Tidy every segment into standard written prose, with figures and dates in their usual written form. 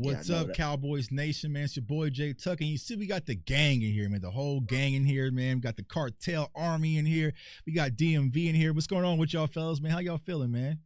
what's up, Cowboys Nation, man? It's your boy Jay Tuck, and you see we got the gang in here, man. The whole gang in here, man. We got the cartel army in here. We got DMV in here. What's going on with y'all fellas, man? How y'all feeling, man?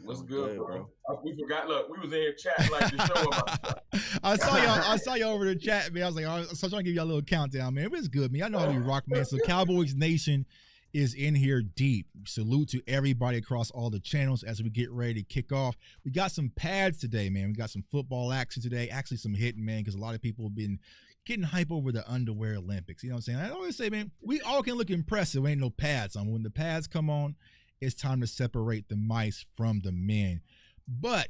What's good, bro? We forgot. Look, we was in here chatting like the show about I saw y'all over the chat, man. I was like, I was trying to give y'all a little countdown, man. It was good, man. I know how we rock, man. So Cowboys Nation is in here deep. Salute to everybody across all the channels as we get ready to kick off. We got some pads today, man. We got some football action today. Actually, some hitting, man, because a lot of people have been getting hype over the underwear Olympics. You know what I'm saying? I always say, man, we all can look impressive. Ain't no pads on. When the pads come on, it's time to separate the mice from the men. But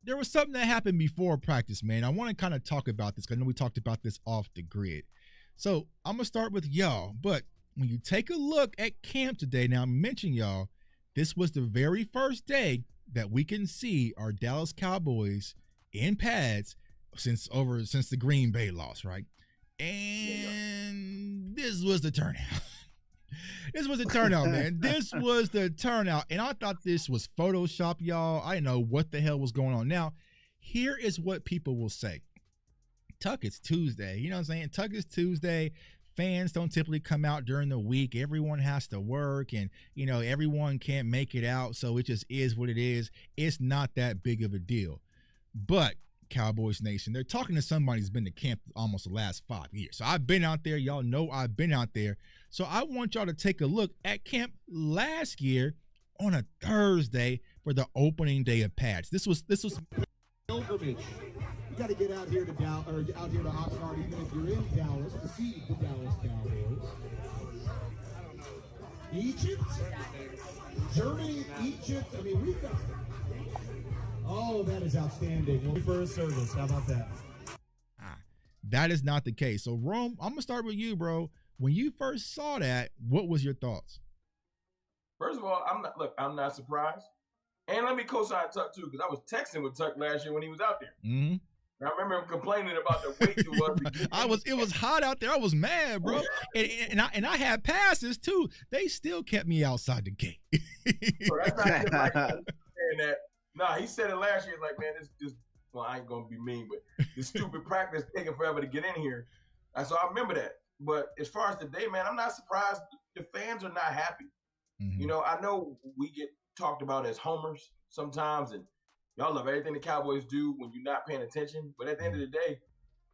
there was something that happened before practice, man. I want to kind of talk about this because I know we talked about this off the grid. So I'm going to start with y'all, but when you take a look at camp today, now I mentioned y'all, this was the very first day that we can see our Dallas Cowboys in pads since the Green Bay loss, right? And this was the turnout. This was the turnout, man. This was the turnout. And I thought this was Photoshop, y'all. I didn't know what the hell was going on. Now, here is what people will say. Tuck, it's Tuesday. You know what I'm saying? Tuck, it's Tuesday. Fans don't typically come out during the week. Everyone has to work and, you know, everyone can't make it out. So it just is what it is. It's not that big of a deal. But Cowboys Nation, they're talking to somebody who's been to camp almost the last 5 years. So I've been out there. Y'all know I've been out there. So I want y'all to take a look at camp last year on a Thursday for the opening day of pads. This was pilgrimage. You got to get out here to Dallas, or out here to Oxnard, even if you're in Dallas, to see the Dallas Cowboys. Egypt, Germany, Egypt. I mean, we've got. Oh, that is outstanding. For a service, how about that? That is not the case. So, Rome, I'm gonna start with you, bro. When you first saw that, what was your thoughts? First of all, I'm not surprised. And let me co-sign Tuck too, because I was texting with Tuck last year when he was out there. Mm-hmm. I remember him complaining about the weight it was. It was hot out there. I was mad, bro. And I had passes too. They still kept me outside the gate. So that's not just like saying that. Nah, he said it last year. Like, man, this. Well, I ain't gonna be mean, but this stupid practice taking forever to get in here. And so I remember that. But as far as today, man, I'm not surprised. The fans are not happy. Mm-hmm. You know, I know we get talked about as homers sometimes, and y'all love everything the Cowboys do when you're not paying attention. But at the end of the day,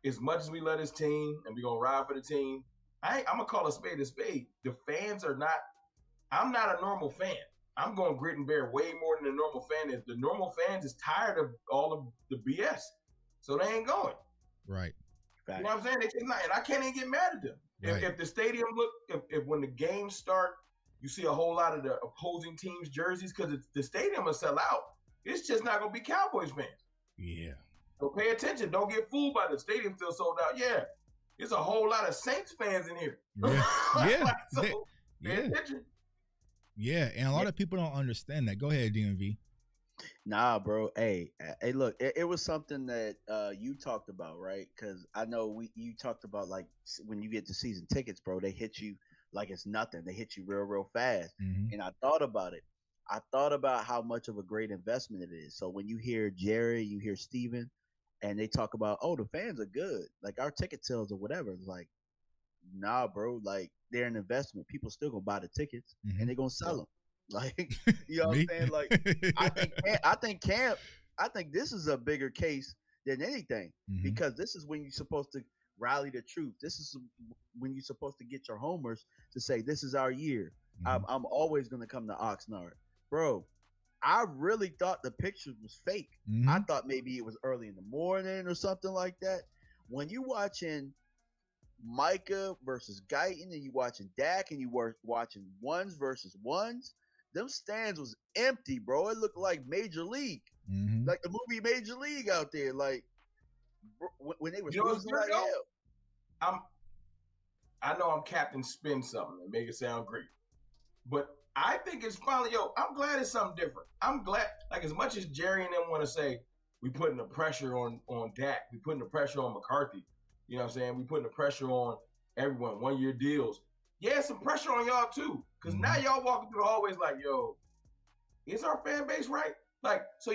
as much as we love this team and we're going to ride for the team, I'm going to call a spade a spade. The fans are not – I'm not a normal fan. I'm going grit and bear way more than the normal fan is. The normal fans is tired of all of the BS, so they ain't going. Right. You know what I'm saying? They cannot, and I can't even get mad at them. Right. If the stadium if when the games start, you see a whole lot of the opposing teams' jerseys because the stadium will sell out. It's just not going to be Cowboys fans. Yeah. So pay attention. Don't get fooled by the stadium still sold out. Yeah. There's a whole lot of Saints fans in here. Yeah. Yeah. So pay attention. Yeah. And a lot of people don't understand that. Go ahead, DMV. Nah, bro. Hey, look, it was something that you talked about, right? Because I know you talked about, like, when you get the season tickets, bro, they hit you like it's nothing. They hit you real fast. Mm-hmm. And I thought about it. I thought about how much of a great investment it is. So when you hear Jerry, you hear Steven, and they talk about, oh, the fans are good. Like, our ticket sales or whatever. It's like, nah, bro. Like, they're an investment. People still gonna buy the tickets, and they're gonna sell them. Like, you know what I'm saying? Like, I think this is a bigger case than anything, because this is when you're supposed to rally the troops. This is when you're supposed to get your homers to say, this is our year. I'm always going to come to Oxnard. Bro, I really thought the picture was fake. I thought maybe it was early in the morning or something like that. When you watching Micah versus Guyton and you watching Dak and you were watching ones versus ones, them stands was empty, bro. It looked like Major League, like the movie Major League out there. Like, when they were losing like hell. I know I'm Captain Spin something and make it sound great, but I think it's finally, I'm glad it's something different. I'm glad, like, as much as Jerry and them want to say we putting the pressure on Dak, we putting the pressure on McCarthy, you know what I'm saying? We putting the pressure on everyone, 1-year deals. Yeah, some pressure on y'all too, because now y'all walking through the hallways like, yo, is our fan base right? Like, so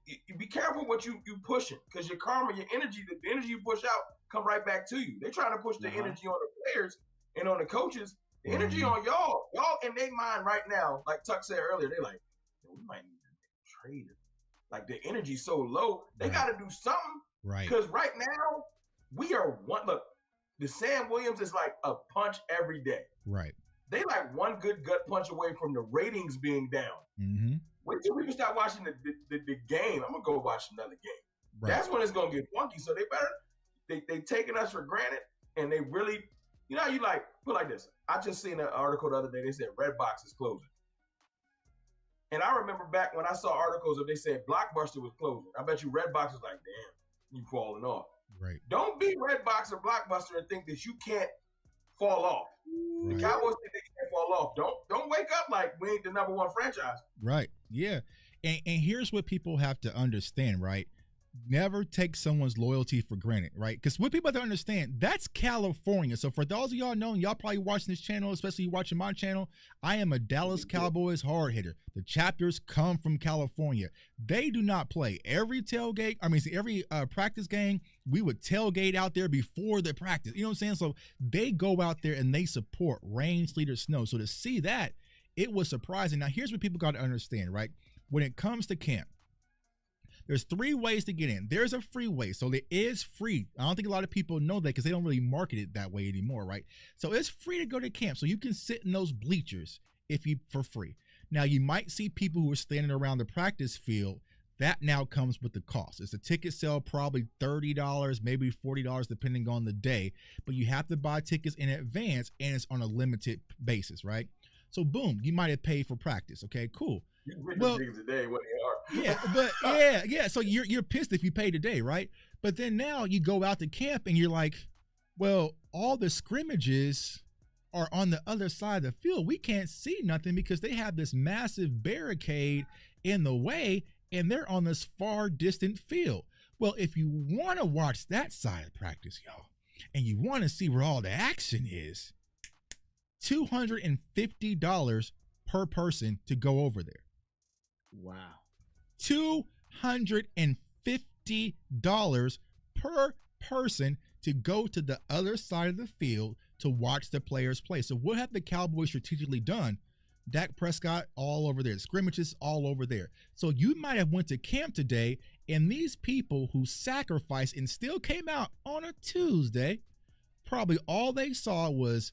you be careful what you pushing, because your karma, your energy, the energy you push out come right back to you. They're trying to push the energy on the players and on the coaches. The energy on y'all in their mind right now, like Tuck said earlier, they're like, we might need to trade him. Like the energy's so low, they got to do something. Right. Because right now, we are one. Look, the Sam Williams is like a punch every day. Right. They like one good gut punch away from the ratings being down. Mm-hmm. Wait till we can start watching the game. I'm gonna go watch another game. Right. That's when it's gonna get funky. So they better they taking us for granted, and they really, you know, you like put like this. I just seen an article the other day. They said Redbox is closing, and I remember back when I saw articles of they said Blockbuster was closing. I bet you Redbox was like, damn, you falling off. Right. Don't be Redbox or Blockbuster and think that you can't fall off. Right. The Cowboys think they can't fall off. Don't wake up like we ain't the number one franchise. Right. Yeah. And here's what people have to understand, right? Never take someone's loyalty for granted, right? Because what people have to understand, that's California. So for those of y'all knowing, y'all probably watching this channel, especially watching my channel, I am a Dallas Cowboys hard hitter. The chapters come from California. They do not play. Every practice game, we would tailgate out there before the practice. You know what I'm saying? So they go out there and they support rain, sleet, or snow. So to see that, it was surprising. Now, here's what people got to understand, right? When it comes to camp, there's 3 ways to get in. There's a free way. So it is free. I don't think a lot of people know that because they don't really market it that way anymore, right? So it's free to go to camp. So you can sit in those bleachers for free. Now, you might see people who are standing around the practice field. That now comes with the cost. It's a ticket sale, probably $30, maybe $40, depending on the day. But you have to buy tickets in advance, and it's on a limited basis, right? So boom, you might have paid for practice. Okay, cool. Well, today, what they are. Yeah, but yeah. So you're pissed if you pay today, right? But then now you go out to camp and you're like, well, all the scrimmages are on the other side of the field. We can't see nothing because they have this massive barricade in the way, and they're on this far distant field. Well, if you want to watch that side of practice, y'all, and you want to see where all the action is, $250 per person to go over there. Wow. $250 per person to go to the other side of the field to watch the players play. So what have the Cowboys strategically done? Dak Prescott all over there, scrimmages all over there. So you might have went to camp today, and these people who sacrificed and still came out on a Tuesday, probably all they saw was,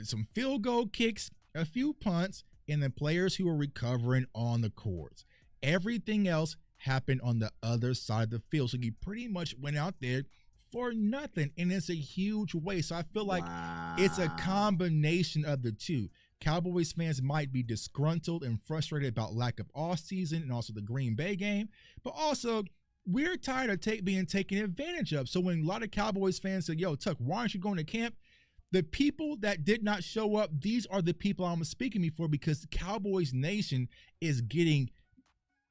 some field goal kicks, a few punts, and the players who were recovering on the courts. Everything else happened on the other side of the field. So you pretty much went out there for nothing, and it's a huge waste. So I feel like it's a combination of the two. Cowboys fans might be disgruntled and frustrated about lack of offseason and also the Green Bay game, but also we're tired of being taken advantage of. So when a lot of Cowboys fans say, yo, Tuck, why aren't you going to camp? The people that did not show up, these are the people I'm speaking before, because Cowboys Nation is getting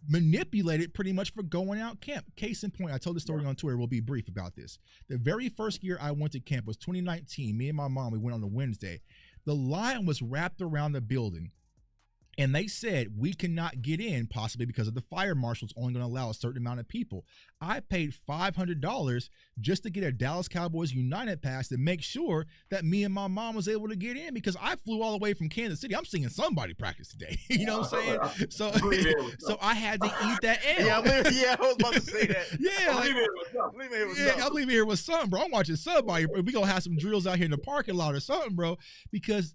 manipulated pretty much for going out camp. Case in point, I told the story on Twitter. We'll be brief about this. The very first year I went to camp was 2019. Me and my mom, we went on a Wednesday. The line was wrapped around the building, and they said we cannot get in, possibly because of the fire marshal's only going to allow a certain amount of people. I paid $500 just to get a Dallas Cowboys United pass to make sure that me and my mom was able to get in, because I flew all the way from Kansas City. I'm seeing somebody practice today. You know what I'm saying? So I had to eat that L. I was about to say that. I'm leaving here with something, bro. I'm watching somebody. We gonna have some drills out here in the parking lot or something, bro.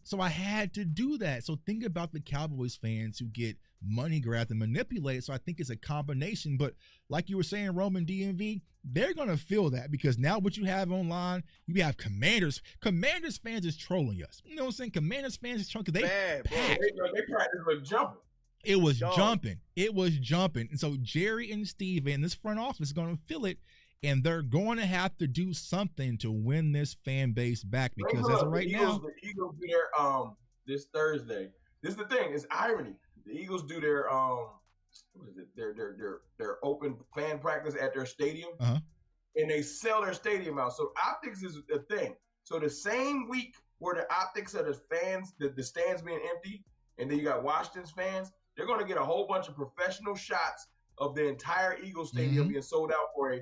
So I had to do that. So think about the Cowboys fans who get money grabbed and manipulated. So I think it's a combination. But like you were saying, Roman, DMV, they're going to feel that, because now what you have online, you have Commanders fans is trolling us. You know what I'm saying? Commanders fans is trolling because they practice with jumping. It was jumping. And so Jerry and Steve in this front office is going to feel it, and they're going to have to do something to win this fan base back, because as of right now, the Eagles do their this Thursday. This is the thing. It's irony. The Eagles do their their open fan practice at their stadium, and they sell their stadium out. So optics is a thing. So the same week where the optics of the fans, the stands being empty, and then you got Washington's fans, they're going to get a whole bunch of professional shots of the entire Eagles Stadium being sold out for a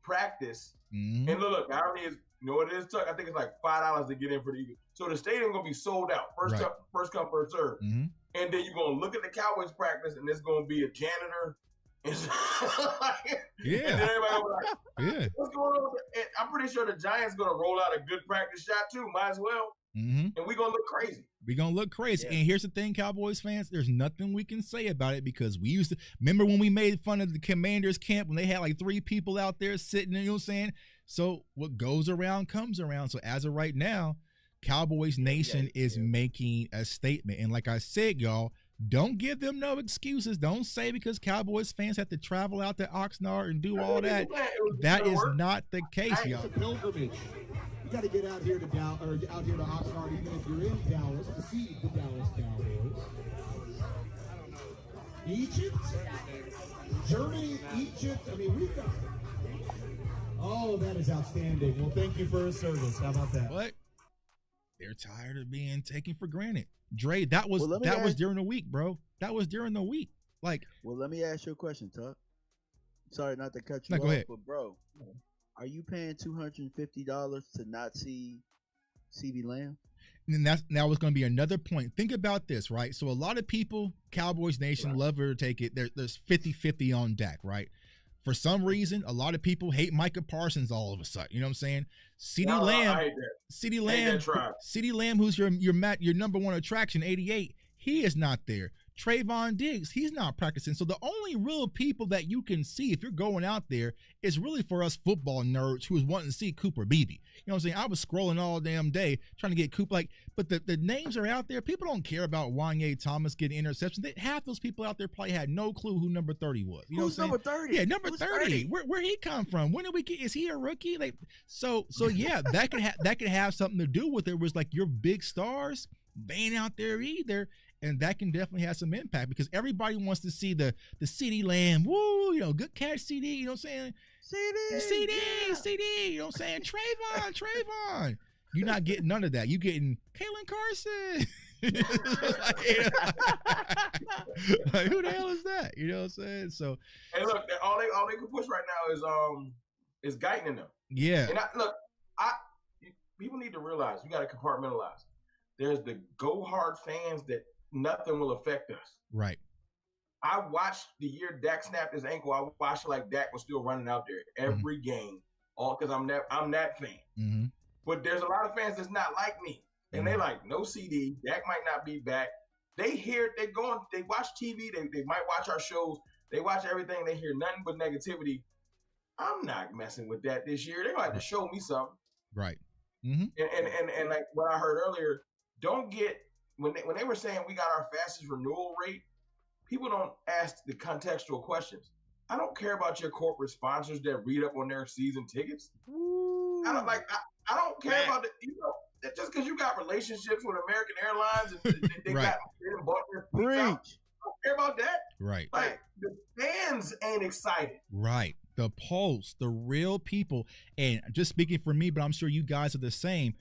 practice. And look, the irony is, you know what it is, Tuck? I think it's like $5 to get in for the Eagles. So the stadium gonna be sold out. First come, first serve. And then you're gonna look at the Cowboys practice, and there's gonna be a janitor. And then everybody will be like, what's going on? And I'm pretty sure the Giants gonna roll out a good practice shot too. Might as well. And we're gonna look crazy. We're gonna look crazy. And here's the thing, Cowboys fans, there's nothing we can say about it because we used to remember when we made fun of the Commanders camp when they had like 3 people out there sitting, you know what I'm saying? So what goes around comes around. So as of right now, Cowboys Nation is making a statement. And like I said, y'all, don't give them no excuses. Don't say because Cowboys fans have to travel out to Oxnard and do all that. That is not the case, y'all. It's a pilgrimage. You got to get out here to out here to Oxnard, even if you're in Dallas, to see the Dallas Cowboys. Egypt, Germany, Egypt. I mean, we've got. Oh, that is outstanding. Well, thank you for his service. How about that? What? They're tired of being taken for granted. Dre, that was during the week, bro. That was during the week. Like, well, let me ask you a question, Tuck. Sorry not to cut you off, go ahead. But bro, are you paying $250 to not see CeeDee Lamb? And that was going to be another point. Think about this, right? So a lot of people, Cowboys Nation, love her to take it. There's 50-50 on Dak, right? For some reason, a lot of people hate Micah Parsons all of a sudden. You know what I'm saying? CeeDee Lamb, who's your number one attraction, 88, he is not there. Trayvon Diggs, he's not practicing. So the only real people that you can see if you're going out there is really for us football nerds who is wanting to see Cooper Beebe. You know what I'm saying? I was scrolling all damn day trying to get Cooper. But the names are out there. People don't care about Wanye Thomas getting interceptions. Half those people out there probably had no clue who number 30 was. You know Who's number 30? Yeah, number 30. Where he come from? When did we get? Is he a rookie? So yeah, that could have something to do with it. Was like your big stars, they ain't out there either. And that can definitely have some impact because everybody wants to see the CeeDee Lamb. Woo, good catch, CD. You know what I'm saying? CD. You know what I'm saying? Trayvon. You're not getting none of that. You getting Kalen Carson. Like, who the hell is that? You know what I'm saying? So, hey, look, all they can push right now is Guyton in them. Yeah. And people need to realize we got to compartmentalize. There's the go hard fans that nothing will affect us. Right. I watched the year Dak snapped his ankle. I watched it like Dak was still running out there every game, all because I'm that fan. But there's a lot of fans that's not like me, and they like no CD. Dak might not be back. They watch TV. They might watch our shows. They watch everything. They hear nothing but negativity. I'm not messing with that this year. They're gonna have to show me something. Right. And like what I heard earlier, don't get when they were saying we got our fastest renewal rate, people don't ask the contextual questions. I don't care about your corporate sponsors that read up on their season tickets. Ooh. I don't care about the, just because you got relationships with American Airlines and they right. got bought their seats out. I don't care about that. Right. Like the fans ain't excited. Right. The pulse, the real people, and just speaking for me, but I'm sure you guys are the same.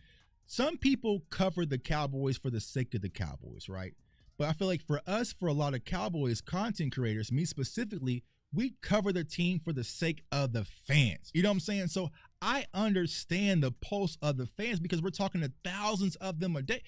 Some people cover the Cowboys for the sake of the Cowboys, right? But I feel like for us, for a lot of Cowboys content creators, me specifically, we cover the team for the sake of the fans. You know what I'm saying? So I understand the pulse of the fans because we're talking to thousands of them a day.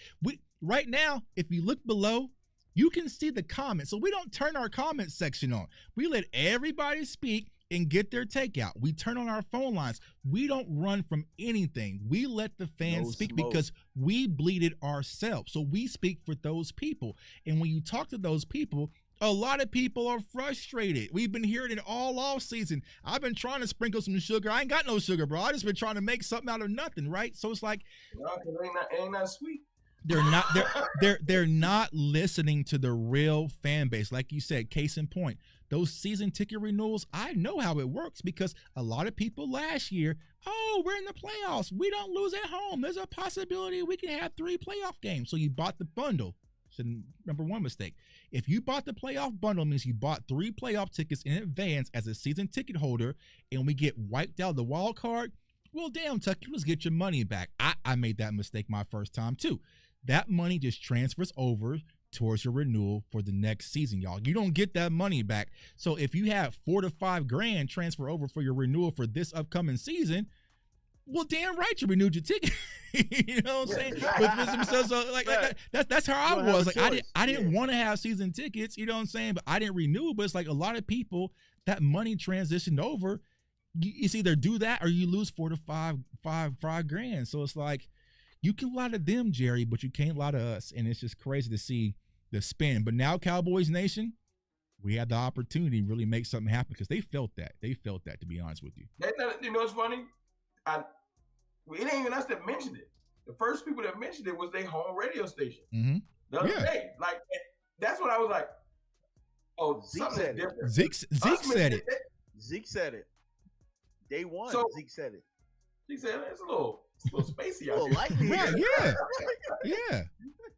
Right now, if you look below, you can see the comments. So we don't turn our comment section on. We let everybody speak and get their takeout. We turn on our phone lines. We don't run from anything. We let the fans speak because we bleed it ourselves. So we speak for those people. And when you talk to those people, a lot of people are frustrated. We've been hearing it all off season. I've been trying to sprinkle some sugar. I ain't got no sugar, bro. I just been trying to make something out of nothing, right? So it's like, it ain't not sweet. They're not listening to the real fan base. Like you said, case in point, those season ticket renewals, I know how it works because a lot of people last year, we're in the playoffs. We don't lose at home. There's a possibility we can have 3 playoff games. So you bought the bundle. So number one mistake. If you bought the playoff bundle, means you bought 3 playoff tickets in advance as a season ticket holder, and we get wiped out the wild card. Well, damn, Tuck, let's get your money back. I made that mistake my first time too. That money just transfers over towards your renewal for the next season, y'all. You don't get that money back. So if you have $4 to $5 grand transfer over for your renewal for this upcoming season, well, damn right you renewed your ticket. You know what I'm saying? That's how I was. Like I didn't want to have season tickets. You know what I'm saying? But I didn't renew. But it's like a lot of people, that money transitioned over. It's either do that or you lose $4 to $5 grand. So it's like you can lie to them, Jerry, but you can't lie to us. And it's just crazy to see the spin. But now, Cowboys Nation, we had the opportunity to really make something happen because they felt that. They felt that, to be honest with you. You know what's funny? It ain't even us that mentioned it. The first people that mentioned it was their home radio station. Mm-hmm. The other day. Like, that's what I was like, oh, Zeke said different. Zeke said it. Zeke said it. Day one, Zeke said it. He said it's a little spacey out here. Right,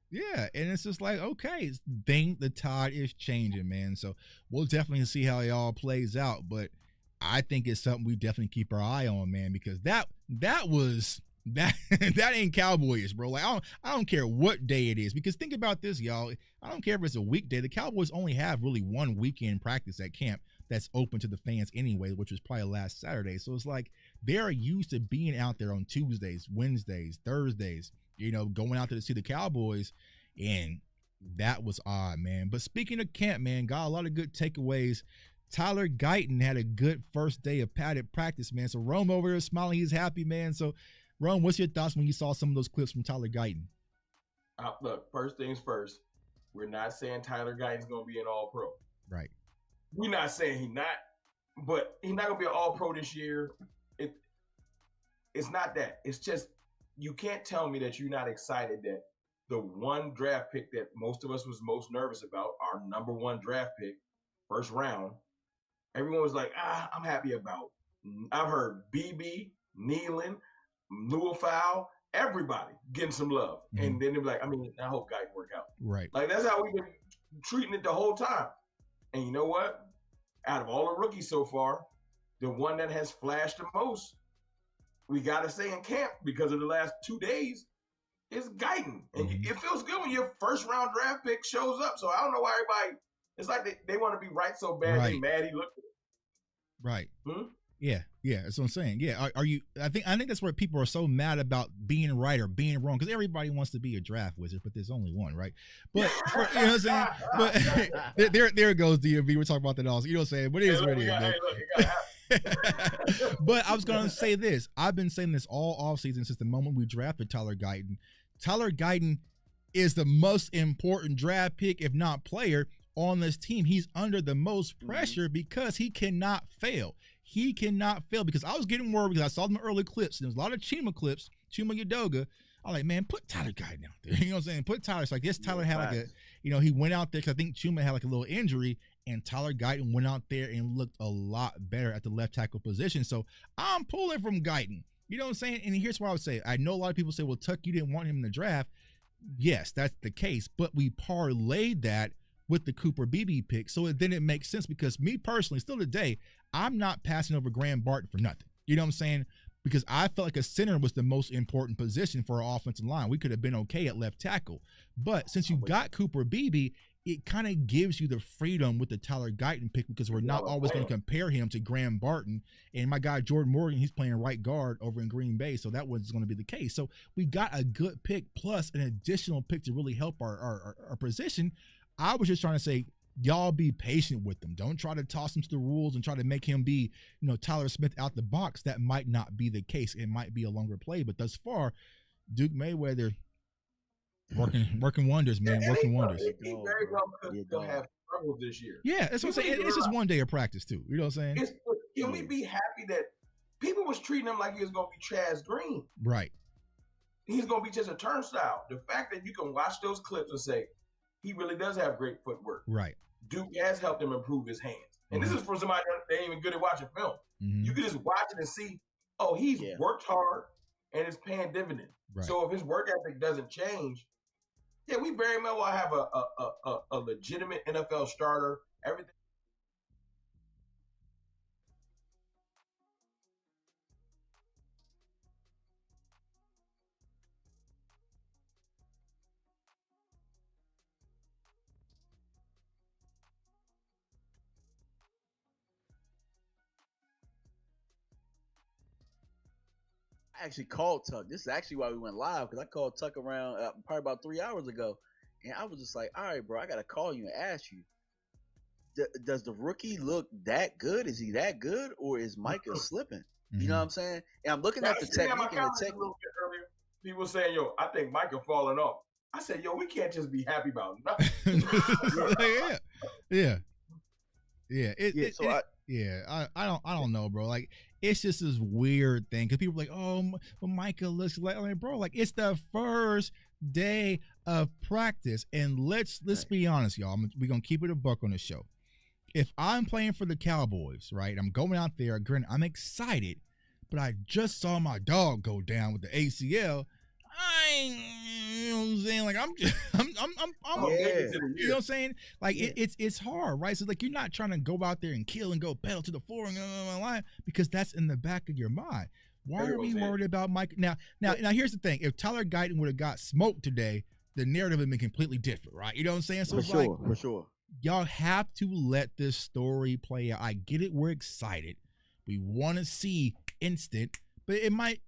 yeah. And it's just like, okay, the tide is changing, man. So we'll definitely see how it all plays out. But I think it's something we definitely keep our eye on, man, because that ain't Cowboys, bro. Like I don't care what day it is, because think about this, y'all. I don't care if it's a weekday. The Cowboys only have really one weekend practice at camp that's open to the fans anyway, which was probably last Saturday. So it's like they're used to being out there on Tuesdays, Wednesdays, Thursdays, going out there to see the Cowboys, and that was odd, man. But speaking of camp, man, got a lot of good takeaways. Tyler Guyton had a good first day of padded practice, man. So Rome over there smiling, he's happy, man. So Rome, what's your thoughts when you saw some of those clips from Tyler Guyton? Look, first things first, we're not saying Tyler Guyton's going to be an all-pro. Right. We're not saying he's not, but he's not going to be an all-pro this year. It's not that. It's just you can't tell me that you're not excited that the one draft pick that most of us was most nervous about, our number one draft pick, first round, everyone was like, I'm happy about. I've heard BB, Nealon, Luafau, everybody getting some love. Mm-hmm. And then they're like, I hope Guyton work out. Right. Like, that's how we've been treating it the whole time. And you know what? Out of all the rookies so far, the one that has flashed the most, we got to say in camp because of the last 2 days, is Guyton. And it feels good when your first round draft pick shows up. So I don't know why everybody, it's like they want to be right so bad. Right. They mad he looked at it. Right. Yeah, that's what I'm saying. Yeah, are you? I think that's where people are so mad about being right or being wrong, because everybody wants to be a draft wizard, but there's only one, right? But you know what I'm saying. But there goes DMV. We're talking about that also. You know what I'm saying? But it is what it is, man. But I was gonna say this. I've been saying this all offseason since the moment we drafted Tyler Guyton. Tyler Guyton is the most important draft pick, if not player, on this team. He's under the most pressure because he cannot fail. He cannot fail, because I was getting worried because I saw them early clips, and there was a lot of Chuma clips, Chuma Udoga. I'm like, man, put Tyler Guyton out there. You know what I'm saying? Put Tyler. So I guess Tyler had like he went out there because I think Chuma had like a little injury, and Tyler Guyton went out there and looked a lot better at the left tackle position. So I'm pulling from Guyton. You know what I'm saying? And here's what I would say. I know a lot of people say, well, Tuck, you didn't want him in the draft. Yes, that's the case, but we parlayed that with the Cooper BB pick. So then it makes sense, because me personally, still today, I'm not passing over Graham Barton for nothing. You know what I'm saying? Because I felt like a center was the most important position for our offensive line. We could have been okay at left tackle. But since you got Cooper BB, it kind of gives you the freedom with the Tyler Guyton pick, because we're not always going to compare him to Graham Barton. And my guy Jordan Morgan, he's playing right guard over in Green Bay, so that was going to be the case. So we got a good pick plus an additional pick to really help our position. I was just trying to say, y'all be patient with him. Don't try to toss him to the rules and try to make him be, Tyler Smith out the box. That might not be the case. It might be a longer play, but thus far, Duke Mayweather working wonders, man. Working wonders. He very well could still have trouble this year. Yeah, that's what I'm saying. It's just one day of practice too. You know what I'm saying? Can we be happy that people was treating him like he was going to be Chaz Green? Right. He's going to be just a turnstile. The fact that you can watch those clips and say, he really does have great footwork. Right. Duke has helped him improve his hands. And this is for somebody that ain't even good at watching film. You can just watch it and see, he's worked hard and it's paying dividends. Right. So if his work ethic doesn't change, we very well will have a legitimate NFL starter. Everything. I actually called Tuck. This is actually why we went live, because I called Tuck around probably about 3 hours ago, and I was just like, all right, bro, I gotta call you and ask you, does the rookie look that good? Is he that good, or is Micah slipping? You know what I'm saying? And I'm looking at the technique and the technique. People saying, yo, I think Micah falling off. I said, yo, we can't just be happy about nothing. Yeah. I don't know, bro. Like, it's just this weird thing because people are like, oh, but Micah looks like, bro, like, it's the first day of practice, and let's be honest, y'all. We're gonna keep it a buck on the show. If I'm playing for the Cowboys, right, I'm going out there, granted, I'm excited, but I just saw my dog go down with the ACL. You know what I'm saying? Like, I'm you know what I'm saying? Like, it's hard, right? So, like, you're not trying to go out there and kill and go pedal to the floor and line, because that's in the back of your mind. Why are we worried about Mike? Now, here's the thing. If Tyler Guyton would have got smoked today, the narrative would have been completely different, right? You know what I'm saying? So For sure. Y'all have to let this story play out. I get it. We're excited. We want to see instant, but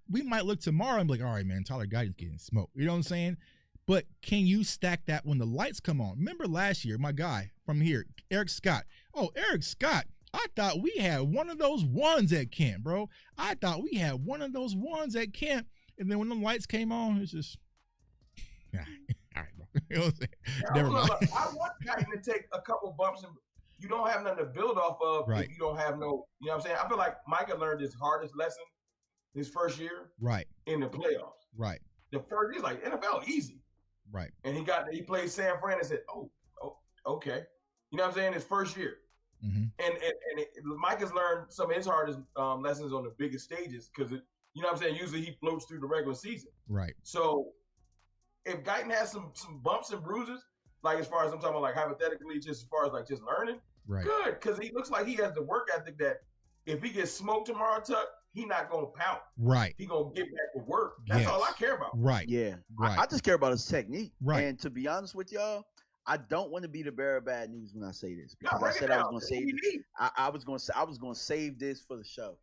we might look tomorrow and be like, all right, man, Tyler Guyton's getting smoked. You know what I'm saying? But can you stack that when the lights come on? Remember last year, my guy from here, Eric Scott. Oh, Eric Scott. I thought we had one of those ones at camp, bro. I thought we had one of those ones at camp. And then when the lights came on, it's just, all right, bro. You know what I'm saying? Never mind. I want Guyton to take a couple bumps, and you don't have nothing to build off of if you don't have no, you know what I'm saying? I feel like Micah learned his hardest lesson his first year in the playoffs. Right. The first, he's like, NFL, easy. Right. And he played San Fran and said, oh, okay. You know what I'm saying? His first year. Mm-hmm. And Micah's learned some of his hardest lessons on the biggest stages because, you know what I'm saying, usually he floats through the regular season. Right. So if Guyton has some bumps and bruises, like as far as I'm talking about, like hypothetically, just as far as like just learning, good, because he looks like he has the work ethic that if he gets smoked tomorrow, Tuck, he not gonna pout. Right. He gonna get back to work. That's all I care about. Right. Yeah. Right. I just care about his technique. Right. And to be honest with y'all, I don't want to be the bearer of bad news when I say this, because No, I said I was going to save. I was going to save this for the show.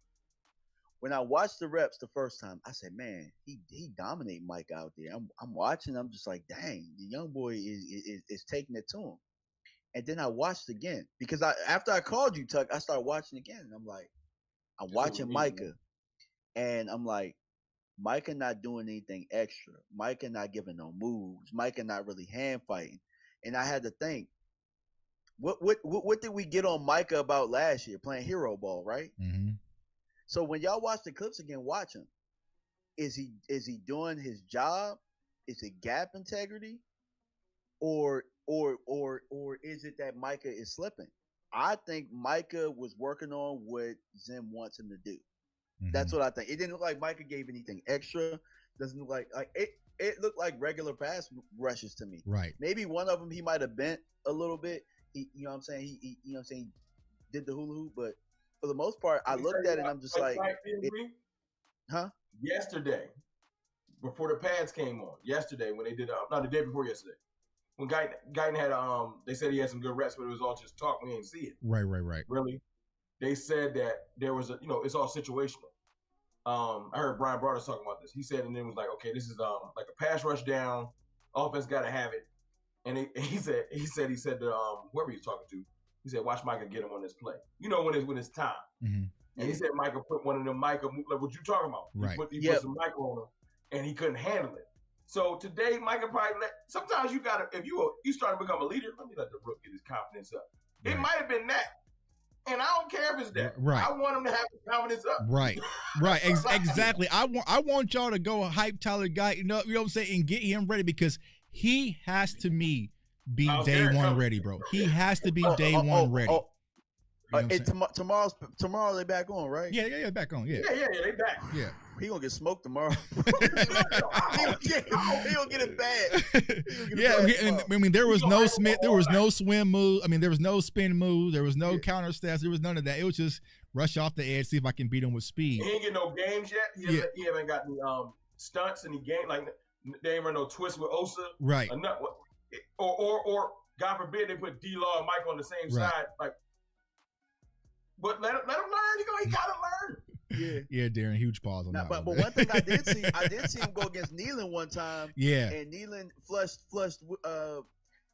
When I watched the reps the first time, I said, "Man, he dominated Mike out there." I'm watching. I'm just like, "Dang, the young boy is taking it to him." And then I watched again because after I called you, Tuck, I started watching again, and I'm like, I'm watching Micah, and I'm like, Micah not doing anything extra. Micah not giving no moves. Micah not really hand fighting. And I had to think, what did we get on Micah about last year playing hero ball, right? Mm-hmm. So when y'all watch the clips again, watch him. Is he doing his job? Is it gap integrity, or is it that Micah is slipping? I think Micah was working on what Zim wants him to do. Mm-hmm. That's what I think. It didn't look like Micah gave anything extra. Doesn't look like it. It looked like regular pass rushes to me. Right. Maybe one of them he might have bent a little bit. You know what I'm saying? He you know what I'm saying? He did the hula hoop, but for the most part, I looked at it and I'm just like, yesterday, before the pads came on, yesterday when they did, the day before yesterday, when Guyton had, they said he had some good reps, but it was all just talk. We ain't see it. Right. Really? They said that there was it's all situational. I heard Brian Broaddus talking about this. He said, and then was like, okay, this is like a pass rush down, offense got to have it. And he said to whoever he was talking to, he said, watch Micah get him on this play. You know when it's time. Mm-hmm. And he said Micah put one of them like what you talking about. Right. He put some Micah on him, and he couldn't handle it. So today, Micah probably sometimes you gotta, if you start to become a leader, let me let the rook get his confidence up. It might have been that. And I don't care if it's that. Right. I want him to have his confidence up. Right. Exactly. I want y'all to go hype Tyler Guyton, you know what I'm saying, and get him ready, because he has to be day one ready, bro. He has to be day one ready. Tomorrow they back on, right? Yeah, back on. Yeah, they back. Yeah. He gonna get smoked tomorrow. he gonna get it bad. I mean, there was no Smith, there was no swim move. I mean, there was no spin move, there was no counter stats, there was none of that. It was just rush off the edge, see if I can beat him with speed. He ain't get no games yet. He haven't got any stunts in the game. Like they ain't run no twist with Osa. Right. Or God forbid they put D-Law and Mike on the same side. Like, but let him learn. He gotta learn. Yeah, Darren, huge pause on Now, that. but one thing I did see him go against Nealon one time. Yeah. And Nealon flushed.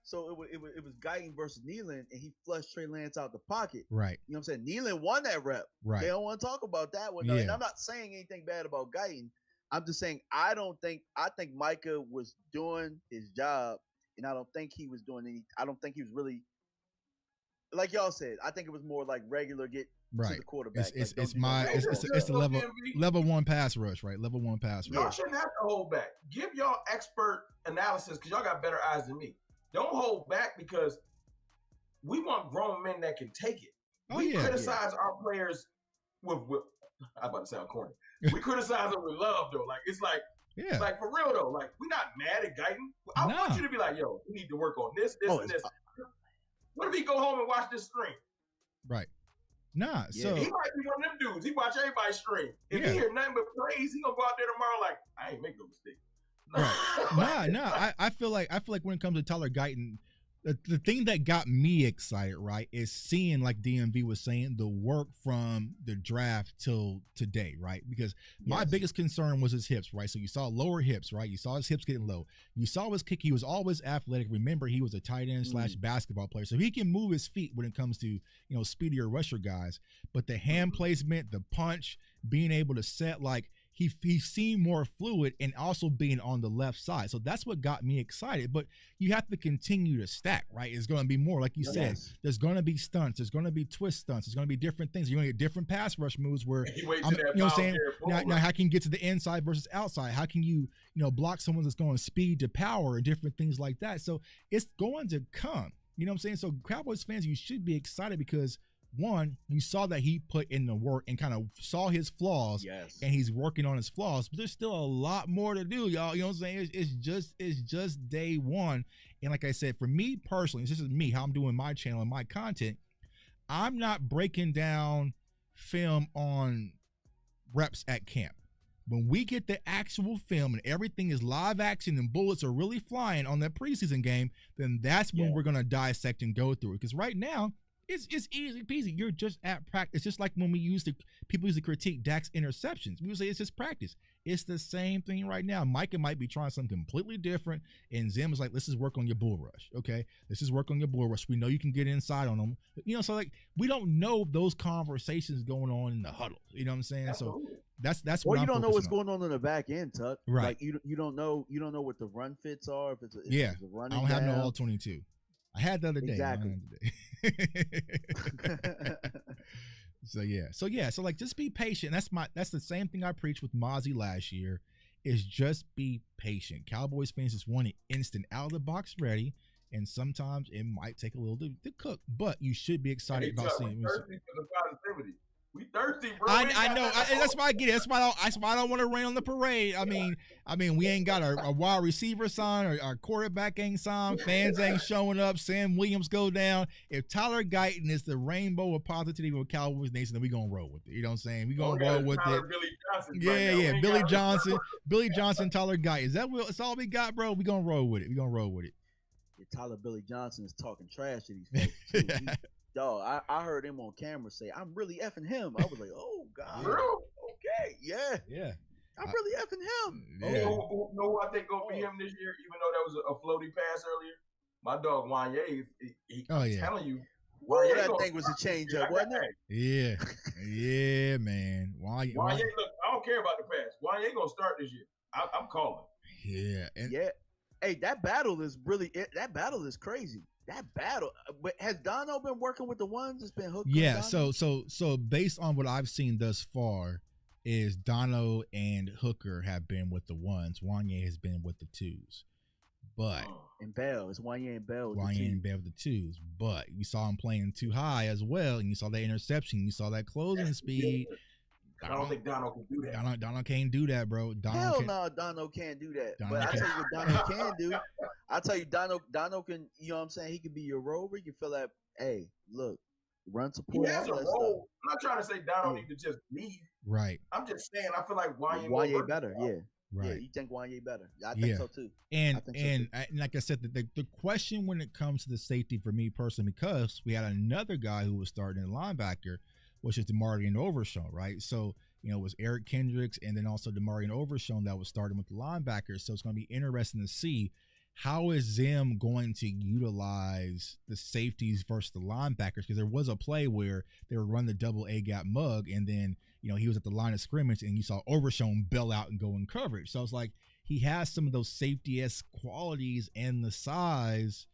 So it was Guyton versus Nealon, and he flushed Trey Lance out the pocket. Right. You know what I'm saying? Nealon won that rep. Right. They don't want to talk about that one. And I'm not saying anything bad about Guyton. I'm just saying I think Micah was doing his job, and I don't think he was doing any. I don't think he was really, like y'all said. I think it was more like regular get to the quarterback. It's the level 1 pass rush, right? Level 1 pass rush. Y'all shouldn't have to hold back. Give y'all expert analysis because y'all got better eyes than me. Don't hold back because we want grown men that can take it. We criticize our players with I'm about to sound corny. We criticize them with love though. Like it's like for real though. Like we're not mad at Guyton. I want you to be like, yo, we need to work on this, and this. What if he go home and watch this stream? Right. Nah. So he might be one of them dudes. He watch everybody's stream. If he hear nothing but praise, he gonna go out there tomorrow like, I ain't make no mistake. Right. I feel like when it comes to Tyler Guyton, the thing that got me excited, right, is seeing, like DMV was saying, the work from the draft till today, right? Because my biggest concern was his hips, right? So you saw lower hips, right? You saw his hips getting low. You saw his kick. He was always athletic. Remember, he was a tight end / basketball player. So he can move his feet when it comes to, speedier rusher guys. But the hand placement, the punch, being able to set, like, he seemed more fluid and also being on the left side. So that's what got me excited. But you have to continue to stack, right? It's going to be more, like you said. There's going to be stunts. There's going to be twist stunts. There's going to be different things. You're going to get different pass rush moves where, you know what I'm saying? Now, how can you get to the inside versus outside? How can you, block someone that's going speed to power and different things like that? So it's going to come. You know what I'm saying? So Cowboys fans, you should be excited because, one, you saw that he put in the work and kind of saw his flaws, and he's working on his flaws. But there's still a lot more to do, y'all. You know what I'm saying? It's just day one. And like I said, for me personally, this is me, how I'm doing my channel and my content. I'm not breaking down film on reps at camp. When we get the actual film and everything is live action and bullets are really flying on that preseason game, then that's when we're going to dissect and go through it. Because right now, it's easy peasy. You're just at practice. It's just like when people used to critique Dak's interceptions. We would say it's just practice. It's the same thing right now. Micah might be trying something completely different, and Zim is like, let's just work on your bull rush, okay? Let's just work on your bull rush. We know you can get inside on them. So like we don't know those conversations going on in the huddle. You know what I'm saying? Absolutely. So that's what you don't know what's going on in the back end, Tuck. Right. Like you don't know what the run fits are. If it's a running I don't have down. no all 22. I had the other day. Exactly. So like just be patient. That's the same thing I preached with Mozzie last year, is just be patient. Cowboys fans just want it instant, out of the box ready, and sometimes it might take a little to cook, but you should be excited about seeing it. We thirsty, bro. I know. That's why I get it. That's why I don't want to rain on the parade. I mean, we ain't got a wide receiver sign, or our quarterback ain't signed. Fans ain't showing up. Sam Williams go down. If Tyler Guyton is the rainbow of positivity with Cowboys Nation, then we gonna roll with it. You know what I'm saying? We gonna roll with it. Billy Johnson, Billy Johnson, Tyler Guyton. That's all we got, bro. We gonna roll with it. Yeah, Tyler Billy Johnson is talking trash to these folks. Too. Dog, I heard him on camera say, "I'm really effing him." I was like, "Oh God, okay, yeah. I'm really effing him." Yeah. You know who I think gonna be him this year? Even though that was a floaty pass earlier, my dog Wanye. I'm telling you, that thing was a change up, wasn't it? Yeah, man. Wanye, look, I don't care about the pass. Wanye gonna start this year. I'm calling. Yeah. Hey, that battle is crazy. That battle, but has Dono been working with the ones that's been hooked? Yeah, so based on what I've seen thus far, is Dono and Hooker have been with the ones. Wanye has been with the twos, but and Bell, it's Wanye and Bell. Wanye and Bell with the twos, but you saw him playing too high as well, and you saw that interception, you saw that closing speed. I don't think Dono can do that. Dono can't do that, bro. Hell no, Dono can't do that. But I tell you what Dono can do. I tell you, Dono can. You know what I'm saying? He can be your rover. You can feel that. Hey, look, run support. He has a role. I'm not trying to say Dono need to just leave. Right. I'm just saying I feel like Wanye better. Yeah. Right. Yeah, you think Wanye better? I think so too. And like I said, the question when it comes to the safety for me personally, because we had another guy who was starting in linebacker, which is DeMarvion Overshawn, right? So, it was Eric Kendricks and then also Demarion Overshown that was starting with the linebackers. So it's going to be interesting to see how is Zim going to utilize the safeties versus the linebackers, because there was a play where they were running the double A gap mug, and then he was at the line of scrimmage and you saw Overshown bail out and go in coverage. So it's like he has some of those safety-esque qualities and the size.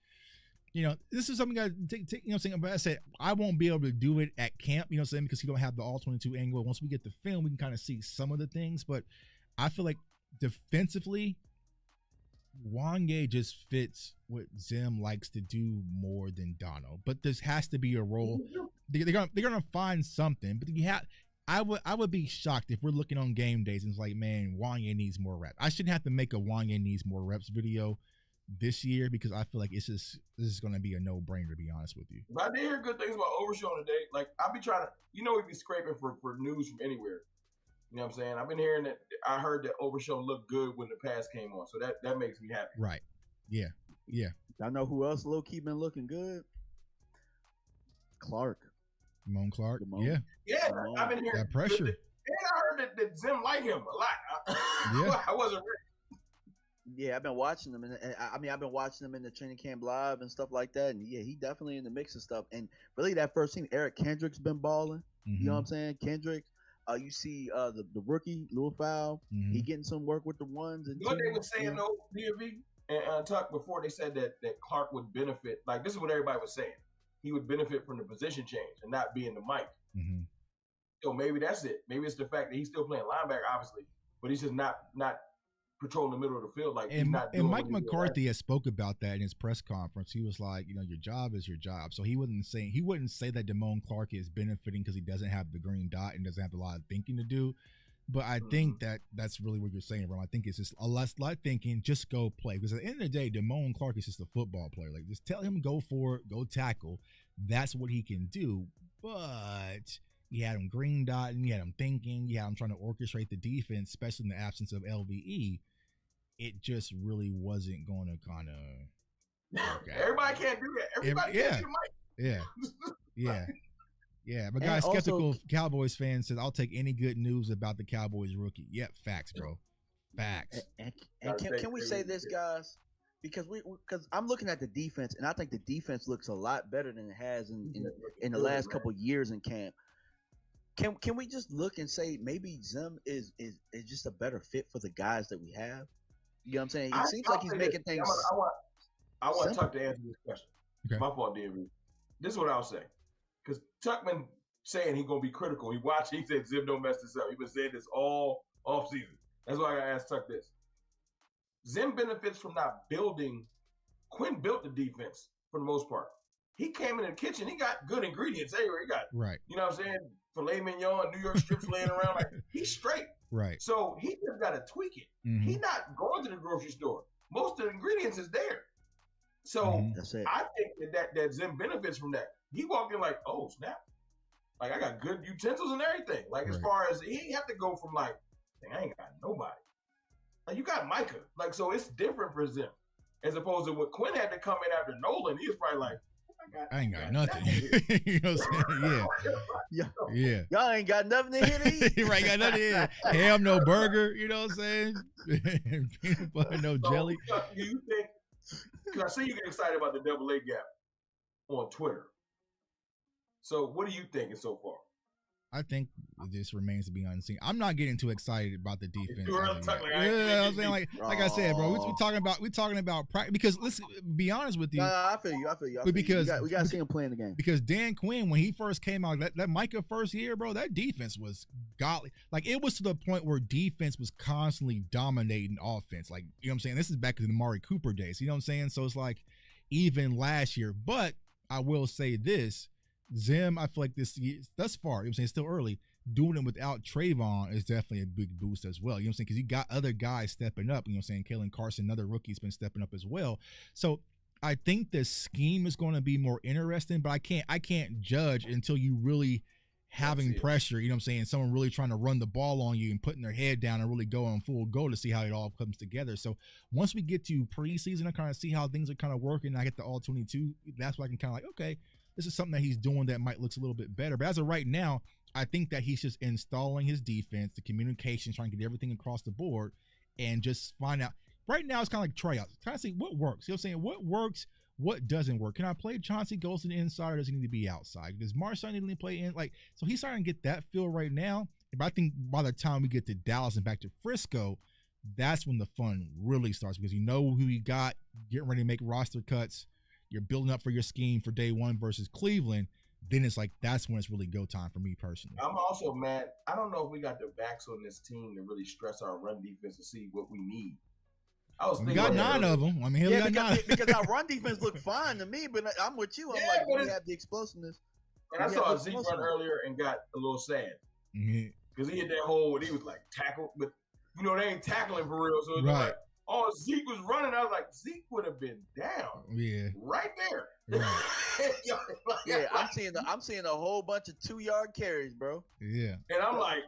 This is something I take, but I said I won't be able to do it at camp, because you don't have the all-22 angle. Once we get the film, we can kind of see some of the things, but I feel like defensively, Wanye just fits what Zim likes to do more than Dono. But this has to be a role. They're gonna find something, but I would be shocked if we're looking on game days and it's like, man, Wanye needs more reps. I shouldn't have to make a Wanye needs more reps video this year, because I feel like this is going to be a no-brainer, to be honest with you. But I did hear good things about Overshown today. Like, I'll be trying to, we be scraping for news from anywhere. You know what I'm saying? I've been hearing that. I heard that Overshown looked good when the pass came on, so that makes me happy. Right. Yeah. I know who else low-key been looking good. Clark. Damone Clark. Damone. Yeah. I've been hearing that pressure. And I heard that Zim like him a lot. Yeah. I wasn't ready. Yeah, I've been watching them, and I've been watching them in the training camp live and stuff like that. And yeah, he definitely in the mix and stuff. And really, that first team, Eric Kendricks been balling. Mm-hmm. You know what I'm saying? Kendricks. You see the rookie Lil Fowl. Mm-hmm. He getting some work with the ones and what they were saying though, DMV and Tuck, before they said that Clark would benefit. Like, this is what everybody was saying. He would benefit from the position change and not being the Mike. Mm-hmm. So maybe that's it. Maybe it's the fact that he's still playing linebacker, obviously, but he's just not patrolling the middle of the field. Like, and Mike McCarthy has spoke about that in his press conference. He was like, your job is your job. So he wouldn't say that Damone Clark is benefiting because he doesn't have the green dot and doesn't have a lot of thinking to do. But I think that's really what you're saying, bro. I think it's just a lot thinking, just go play. Because at the end of the day, Damone Clark is just a football player. Like, just tell him go for it, go tackle. That's what he can do. But you had him green dotting, you had him thinking, you had him trying to orchestrate the defense, especially in the absence of LVE. It just really wasn't going to kind of. Everybody can't do that. Everybody can't do the mic. Yeah. But guys, skeptical Cowboys fan says, I'll take any good news about the Cowboys rookie. Yep, facts, bro. Facts. And can we say this, guys? Because I'm looking at the defense, and I think the defense looks a lot better than it has in the last couple of years in camp. Can we just look and say maybe Zim is just a better fit for the guys that we have? You know what I'm saying? It seems like he's making things. I want Tuck to answer this question. Okay. My fault, DMV. This is what I'll say. Because Tuckman saying he's going to be critical. He said Zim don't mess this up. He's been saying this all off season. That's why I got to ask Tuck this. Zim benefits from not building. Quinn built the defense for the most part. He came in the kitchen. He got good ingredients everywhere. He got, right. You know what I'm saying? Filet mignon, New York strips laying around. Like, he's straight. Right. So he just got to tweak it. Mm-hmm. He's not going to the grocery store. Most of the ingredients is there. So That's it. I think that Zim benefits from that. He walked in like, oh, snap. Like, I got good utensils and everything. Like, as far as he ain't have to go from like, I ain't got nobody. Like, you got Micah. Like, so it's different for Zim. As opposed to what Quinn had to come in after Nolan. He was probably like, I ain't got nothing. You know what I'm saying? Yeah. Y'all ain't got nothing to hit it. Right, got nothing to hit. Ham, no burger. You know what I'm saying? Peanut butter, no jelly. Do you think, because I see you get excited about the double A gap on Twitter. So what are you thinking so far? I think this remains to be unseen. I'm not getting too excited about the defense. I'm saying, like I said, bro, we're talking about practice, because listen, be honest with you. I feel you. Because we got to see him playing the game. Because Dan Quinn, when he first came out, that Micah first year, bro, that defense was godly. Like, it was to the point where defense was constantly dominating offense. Like, you know what I'm saying? This is back in the Amari Cooper days. You know what I'm saying? So it's like even last year. But I will say this. Zim, I feel like thus far, you know what I'm saying, it's still early, doing it without Trayvon is definitely a big boost as well. You know what I'm saying? Because you got other guys stepping up. You know what I'm saying? Kalen Carson, another rookie, has been stepping up as well. So I think the scheme is going to be more interesting, but I can't judge until you really having pressure, you know what I'm saying? Someone really trying to run the ball on you and putting their head down and really going full go to see how it all comes together. So once we get to preseason and kind of see how things are kind of working, I get the all 22, that's why I can kind of like, okay, this is something that he's doing that might looks a little bit better. But as of right now, I think that he's just installing his defense, the communication, trying to get everything across the board, and just find out. Right now, it's kind of like tryouts. Trying to see what works. You know what I'm saying? What works? What doesn't work? Can I play Chauncey Golston inside, or does he need to be outside? Does Marshawn need to play in? Like, so he's starting to get that feel right now. But I think by the time we get to Dallas and back to Frisco, that's when the fun really starts, because you know who you got, getting ready to make roster cuts. You're building up for your scheme for day one versus Cleveland. Then it's like, that's when it's really go time for me personally. I'm also mad. I don't know if we got the backs on this team to really stress our run defense to see what we need. We got 9 of them. I mean, yeah, because our run defense looked fine to me, but I'm with you. I'm like, we have the explosiveness. And I saw Zeke run earlier and got a little sad because he hit that hole and he was like tackled, but you know they ain't tackling for real. So it was like, oh, Zeke was running. I was like, Zeke would have been down. Yeah, right there. Right. I'm seeing a whole bunch of 2-yard carries, bro. Yeah, and I'm like,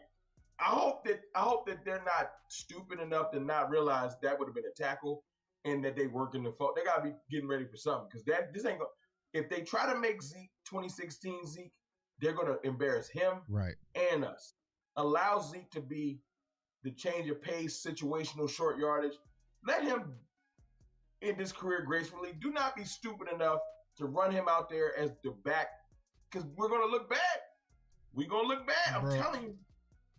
I hope that they're not stupid enough to not realize that would have been a tackle, and that they working the fault. They gotta be getting ready for something, because this ain't gonna. If they try to make Zeke 2016 Zeke, they're gonna embarrass him, right, and us. Allow Zeke to be the change of pace, situational short yardage. Let him end his career gracefully. Do not be stupid enough to run him out there as the back, because we're gonna look bad. We're gonna look bad. I'm telling you.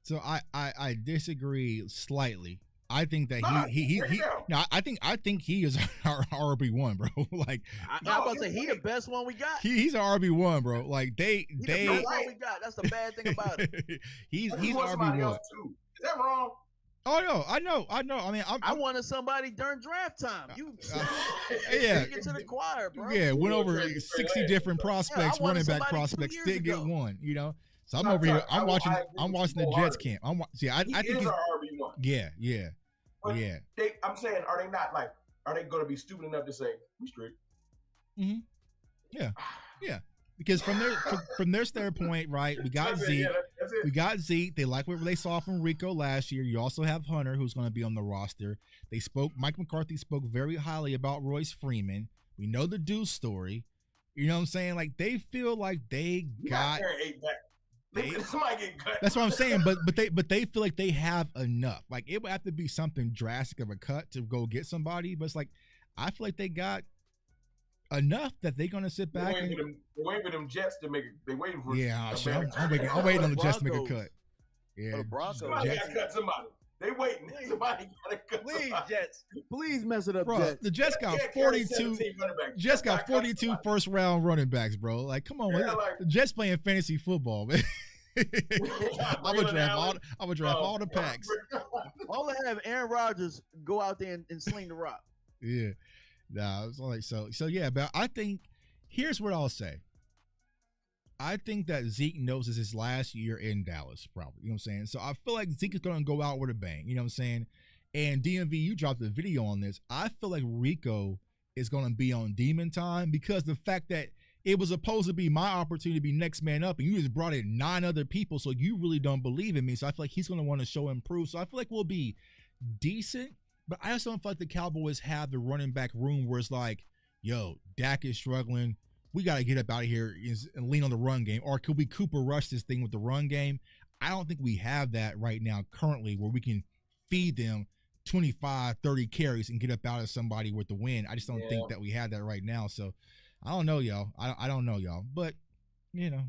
So I disagree slightly. I think that I think he is our RB1, bro. Like I'm about to say he the best one we got. He's our RB1, bro. Like they the best one we got. That's the bad thing about it. he's RB1. Is that wrong? Oh no, I know. I mean, I wanted somebody during draft time. Yeah, get to the choir, bro. Yeah, went over 60 different prospects, running back prospects, didn't get one. You know. So I'm over here. I'm watching the Jets camp. I think he's our RB1. Yeah. I'm saying, are they not like? Are they going to be stupid enough to say we straight? Mm-hmm. Yeah. Because from their standpoint, right? We got Zeke. We got Zeke. They like what they saw from Rico last year. You also have Hunter, who's going to be on the roster. Mike McCarthy spoke very highly about Royce Freeman. We know the Deuce story. You know what I'm saying? Like they feel like they got. Somebody get cut. That's what I'm saying, but they feel like they have enough. Like it would have to be something drastic of a cut to go get somebody, but it's like I feel like they got enough that they're gonna sit back they're waiting for them Jets to make it. They waiting for I'm waiting on the Jets to make a cut. Yeah, the Broncos. Somebody gotta cut somebody. They waiting. Somebody gotta cut somebody. Jets. Please mess it up, bro. Jets. The Jets got 42. Jets got 42 first round running backs, bro. Like, come on, the Jets playing fantasy football, man. I'm gonna draft all the packs. All they have Aaron Rodgers go out there and sling the rock. Yeah, nah, it's like so yeah. But I think here's what I'll say. I think that Zeke knows this is his last year in Dallas, probably. You know what I'm saying? So I feel like Zeke is going to go out with a bang. You know what I'm saying? And DMV, you dropped a video on this. I feel like Rico is going to be on demon time, because the fact that it was supposed to be my opportunity to be next man up, and you just brought in 9 other people, so you really don't believe in me. So I feel like he's going to want to show improve. So I feel like we'll be decent, but I also don't feel like the Cowboys have the running back room where it's like, yo, Dak is struggling. We got to get up out of here and lean on the run game. Or could we Cooper rush this thing with the run game? I don't think we have that right now currently where we can feed them 25, 30 carries and get up out of somebody with the win. I just don't think that we have that right now. So I don't know, y'all. I don't know, y'all. But, you know.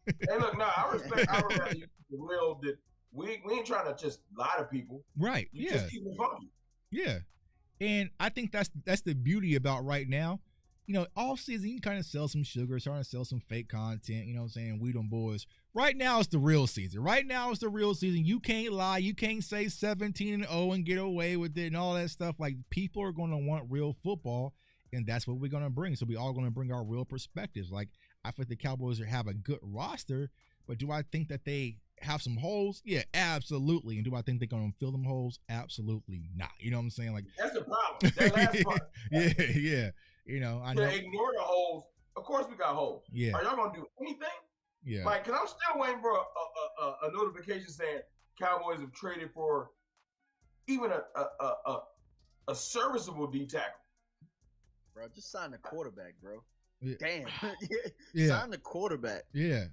Hey, look, no, I respect you real that we ain't trying to just lie to people. Right, Just keep it funky. Yeah. And I think that's the beauty about right now. You know, off season, you can kind of sell some sugar, starting to sell some fake content, you know what I'm saying? We them boys. Right now, it's the real season. You can't lie. You can't say 17-0 and get away with it and all that stuff. Like, people are going to want real football, and that's what we're going to bring. So we all going to bring our real perspectives. Like, I feel like the Cowboys have a good roster, but do I think that they have some holes? Yeah, absolutely. And do I think they're going to fill them holes? Absolutely not. You know what I'm saying? Like, that's the problem. That last part. Yeah. You know, I know. Ignore the holes. Of course, we got holes. Yeah. Are y'all gonna do anything? Yeah. Like, cause I'm still waiting for a notification saying Cowboys have traded for even a serviceable D tackle. Bro, just sign the quarterback, bro. Yeah. Damn. Yeah. Sign the quarterback. Yeah.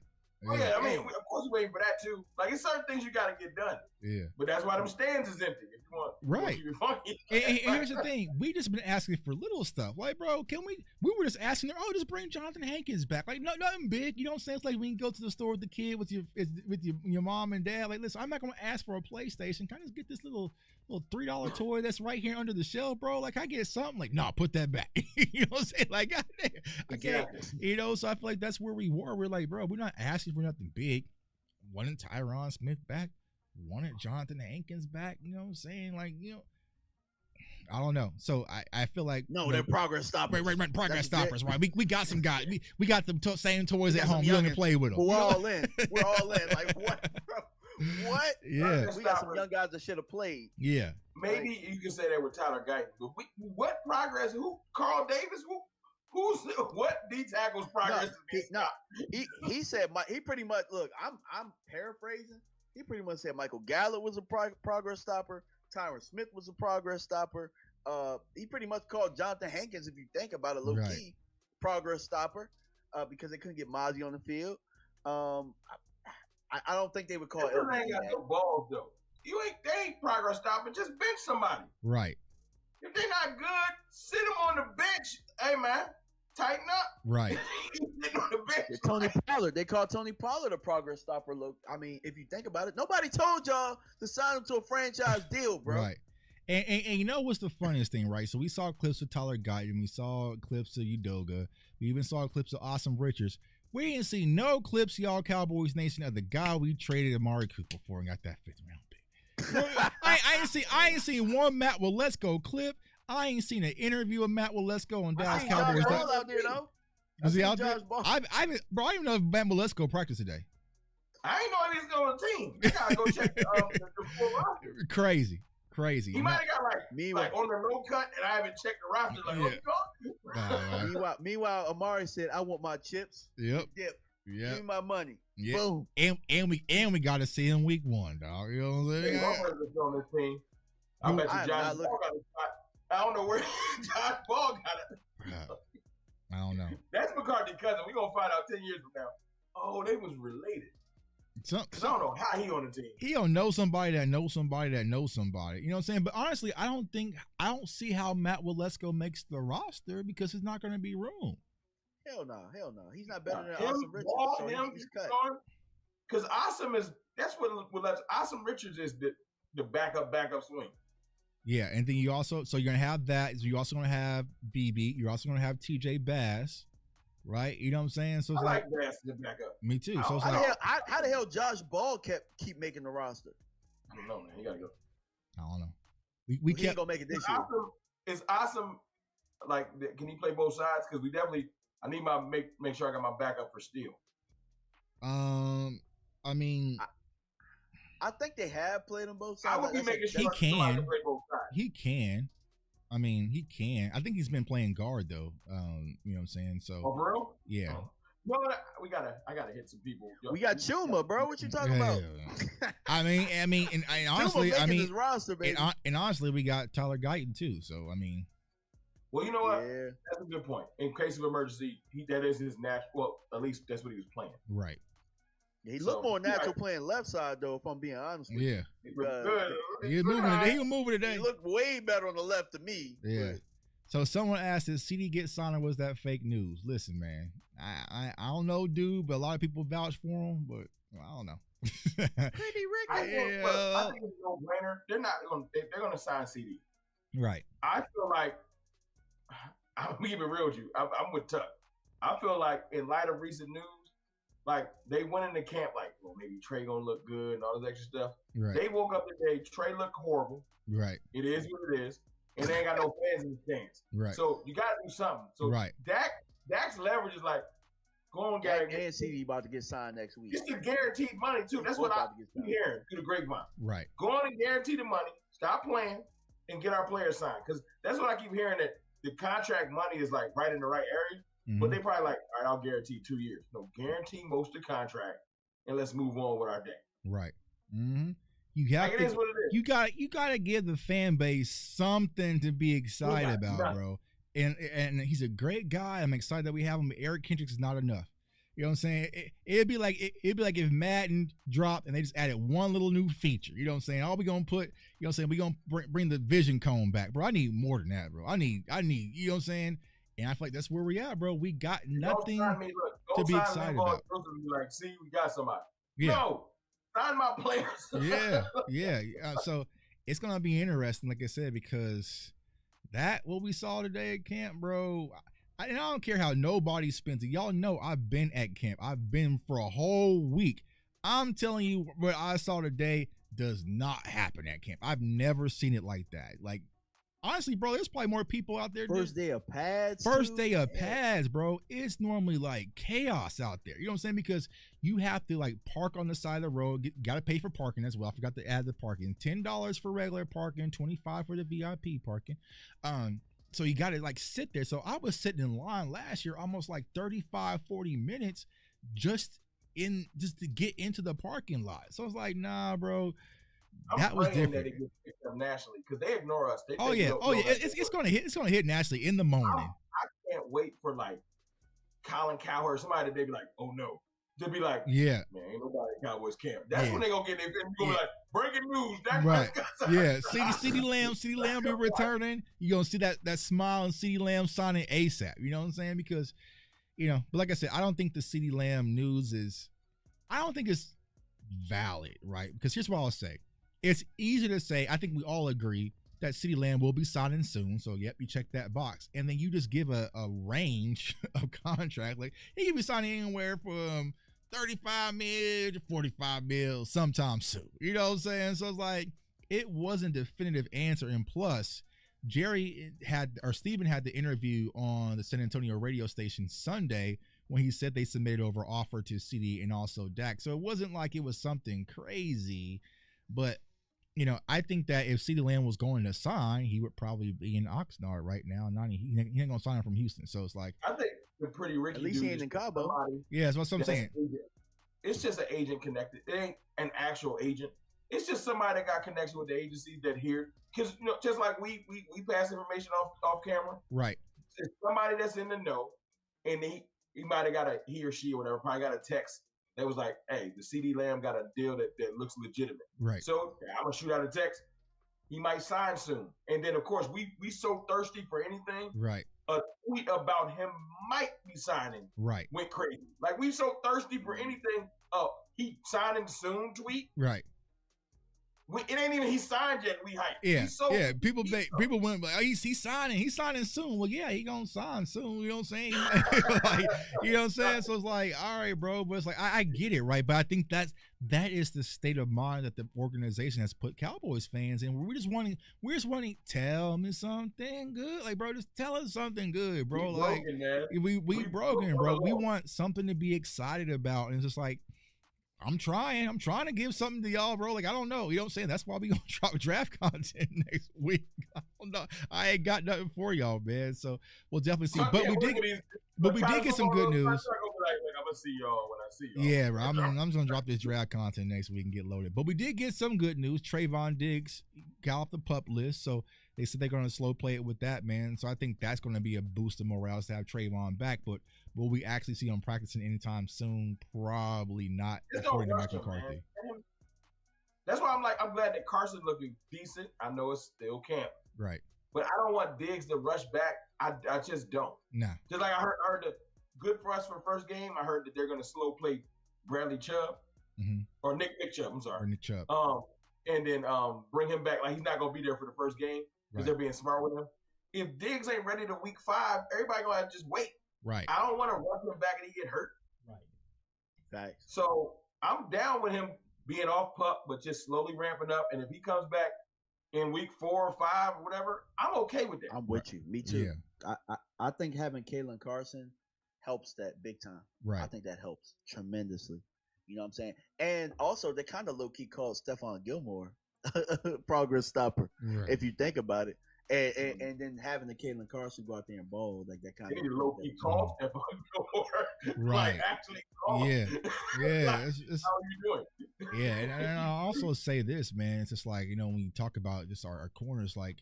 Oh yeah, I mean, of course we're waiting for that too. Like it's certain things you got to get done. Yeah. But that's why them stands is empty. If you want, Right. You want to keep it And funky. here's the thing: we just been asking for little stuff. Like, bro, can we? We were just asking her, just bring Jonathan Hankins back. Like, no, nothing big. You know what I'm saying? It's like we can go to the store with the kid, with your mom and dad. Like, listen, I'm not gonna ask for a PlayStation. Can I just get this little $3 toy that's right here under the shelf, bro? Like, I get something. Like, no, put that back. You know what I'm saying? Like, I can't. You know, so I feel like that's where we were. We're like, bro, we're not asking for nothing big. Wanted Tyron Smith back. Wanted Jonathan Hankins back. You know what I'm saying? Like, you know. I don't know. So I feel like they're progress stoppers. Right. Progress stoppers. Right. We got some guys. We got them same toys at home. We don't play with them. We're all in. We're all in. Like what? Bro? What? Yeah. We got some young guys that should have played. Yeah. Maybe you can say that with Tyler Guyton, but what progress? Who? Carl Davis? Who's what? D tackles progress? He said he pretty much. Look, I'm paraphrasing. He pretty much said Michael Gallup was a progress stopper. Tyron Smith was a progress stopper. He pretty much called Jonathan Hankins, if you think about it, low key, progress stopper, because they couldn't get Mozzie on the field. I don't think they would call it. Ain't got no balls though. They ain't progress stopping. Just bench somebody. Right. If they're not good, sit them on the bench. Hey man, tighten up. Right. On the bench. Tony Pollard. They called Tony Pollard a progress stopper. Look, I mean, if you think about it, nobody told y'all to sign him to a franchise deal, bro. Right. And you know what's the funniest thing, right? So we saw clips of Tyler Guyton. We saw clips of Udoga. We even saw clips of Awesome Richards. We didn't see no clips, y'all Cowboys Nation, of the guy we traded Amari Cooper for and got that 5th round pick. I ain't seen one Matt Waletzko clip. I ain't seen an interview of Matt Waletzko on Dallas Cowboys. Ball out there though. Was he out there? I don't even know if Matt Waletzko practiced today. I ain't know if he's on the team. I gotta go check the full roster. Crazy. He might have got like on the low cut, and I haven't checked the roster. Like, what you got? Meanwhile, Amari said, "I want my chips. Yep. Give me my money. Yep. Boom. And we got to see him week 1, dog. You know what I'm saying? On this team. I bet you Josh Ball got a shot. I don't know where Josh Ball got it. I don't know. That's McCarthy cousin. We're gonna find out 10 years from now. Oh, they was related. Because I don't know how he on the team. He don't know somebody that knows somebody that knows somebody. You know what I'm saying? But honestly, I don't see how Matt Waletzko makes the roster because there's not going to be room. Hell no. He's not better than Awesome Richards. So he's cut. Because Awesome Richards is the backup swing. Yeah, and then you're going to have that. You're also going to have BB. You're also going to have TJ Bass. Right, you know what I'm saying? So it's I like Bass to back up. Me too. So it's how the hell Josh Ball keep making the roster? I don't know, man. He gotta go. I don't know. We can't go make it this year. It's awesome. Like, can he play both sides? Because I need make sure I got my backup for Steele. I mean, I think they have played on both sides. I would be making sure he can play both sides. He can. I mean, he can. I think he's been playing guard though. You know what I'm saying? So, for real? Yeah. No, I gotta hit some people. We got Chuma, bro. What you talking about? I mean, and honestly, his roster, baby. And honestly, we got Tyler Guyton too. So, I mean, well, you know what? Yeah. That's a good point. In case of emergency, that is his natural. Well, at least that's what he was playing. Right. He looked more natural playing left side, though, if I'm being honest with you. Yeah. He was moving today. He looked way better on the left to me. Yeah. But. So someone asked, did CD get signed or was that fake news? Listen, man, I don't know, dude, but a lot of people vouch for him, but I don't know. Pretty Rick. I think it's no brainer. They're going to sign CD. Right. I feel like, I'm going to keep it real with you. I'm with Tuck. I feel like in light of recent news, like, they went into camp like, well, maybe Trey gonna look good and all this extra stuff. Right. They woke up today, Trey looked horrible. Right. It is what it is. And they ain't got no fans in the stands. Right. So you gotta do something. So Dak's leverage is like, go on, Gary. And CD about to get signed next week. It's the guaranteed money, too. That's what I keep hearing through the grapevine. Right. Go on and guarantee the money, stop playing, and get our players signed. Because that's what I keep hearing, that the contract money is like right in the right area. Mm-hmm. But they probably like, all right, I'll guarantee 2 years. No, guarantee most of the contract, and let's move on with our day. Right. Mm-hmm. You have it is what it is. You gotta give the fan base something to be excited about, bro. And he's a great guy. I'm excited that we have him. But Eric Kendricks is not enough. You know what I'm saying? It'd be like if Madden dropped and they just added one little new feature. You know what I'm saying? All we gonna put, you know what I'm saying? We gonna bring the vision cone back, bro. I need more than that, bro. I need, you know what I'm saying? And I feel like that's where we at, bro. We got nothing to be excited about. Like, see, we got somebody. Yeah. No, sign my players. yeah. So it's gonna be interesting, like I said, because what we saw today at camp, bro. And I don't care how nobody spends it. Y'all know I've been at camp. I've been for a whole week. I'm telling you, what I saw today does not happen at camp. I've never seen it like that. Like, honestly, bro, there's probably more people out there. First day of pads, bro. It's normally like chaos out there. You know what I'm saying? Because you have to like park on the side of the road. Got to pay for parking as well. I forgot to add the parking. $10 for regular parking, $25 for the VIP parking. So you got to like sit there. So I was sitting in line last year almost like 35, 40 minutes just to get into the parking lot. So I was like, nah, bro. That was different. That it gets picked up nationally because they ignore us. Oh yeah. It's gonna hit nationally in the morning. I can't wait for like Colin Cowherd or somebody. They be like, oh no. They'll be like, yeah, man, ain't nobody at Cowboys camp. That's when they gonna get their be like, breaking news. Right. Yeah. CeeDee Lamb be returning. You gonna see that smile and CeeDee Lamb signing ASAP. You know what I'm saying? Because, you know, but like I said, I don't think the CeeDee Lamb news is valid, right? Because here's what I'll say. It's easy to say, I think we all agree that CeeDee Lamb will be signing soon. So, yep, you check that box. And then you just give a range of contract. Like, he could be signing anywhere from 35 mil to 45 mil sometime soon. You know what I'm saying? So, it's like, it wasn't a definitive answer. And plus, Steven had the interview on the San Antonio radio station Sunday when he said they submitted over offer to CD and also Dak. So, it wasn't like it was something crazy. But, you know, I think that if CeeDee Lamb was going to sign, he would probably be in Oxnard right now. He ain't going to sign him from Houston. So it's like, I think the pretty Ricky. At least he ain't in Cabo. Yeah, that's what I'm saying. It's just an agent connected. It ain't an actual agent. It's just somebody that got connection with the agencies that here. Because, you know, just like we pass information off camera. Right. It's somebody that's in the know, and he might have he or she or whatever probably got a text that was like, hey, the CeeDee Lamb got a deal that looks legitimate. Right. So I'm going to shoot out a text. He might sign soon. And then, of course, we so thirsty for anything. Right. A tweet about him might be signing. Right. Went crazy. Like, we so thirsty for anything. He signing soon tweet. Right. It ain't even he signed yet. We hype. Yeah, People went like, he's signing soon. Well, yeah, he gonna sign soon. You know what I'm saying? Like, you know what I'm saying? So it's like, all right, bro. But it's like, I get it, right? But I think that is the state of mind that the organization has put Cowboys fans in. We're just wanting, tell me something good, like, bro. Just tell us something good, bro. Like, we broken, bro. We want something to be excited about, and it's just like, I'm trying to give something to y'all, bro. Like, I don't know. You know what I'm saying? That's why we gonna drop draft content next week. I don't know. I ain't got nothing for y'all, man. So we'll definitely see. But we did get some good news. I'm gonna see y'all when I see y'all. Yeah, bro. I'm just gonna drop this draft content next week and get loaded. But we did get some good news. Trayvon Diggs got off the PUP list, so they said they're gonna slow play it with that, man. So I think that's gonna be a boost of morale to have Trayvon back. But will we actually see him practicing anytime soon? Probably not, according to Mike McCarthy. That's why I'm glad that Carson's looking decent. I know it's still camp. Right. But I don't want Diggs to rush back. I just don't. Nah. Just like I heard the good for us for the first game, I heard that they're going to slow play Bradley Chubb. Mm-hmm. Or Nick Chubb, I'm sorry. Or Nick Chubb. And then bring him back. Like, he's not going to be there for the first game because they're being smart with him. If Diggs ain't ready to week 5, everybody going to have to just wait. Right. I don't want to rush him back and he get hurt. Right. Thanks. So I'm down with him being off PUP, but just slowly ramping up. And if he comes back in week 4 or 5 or whatever, I'm okay with that. I'm with you. Me too. Yeah. I think having Kalen Carson helps that big time. Right. I think that helps tremendously. You know what I'm saying? And also, they kind of low-key called Stephon Gilmore progress stopper, if you think about it. And then having the Kalen Carson go out there and ball, like that kind of low-key called Stephon Gilmore. Right. Like, actually called. Yeah. Like, how are you doing? Yeah, and I'll also say this, man. It's just like, you know, when you talk about just our corners, like,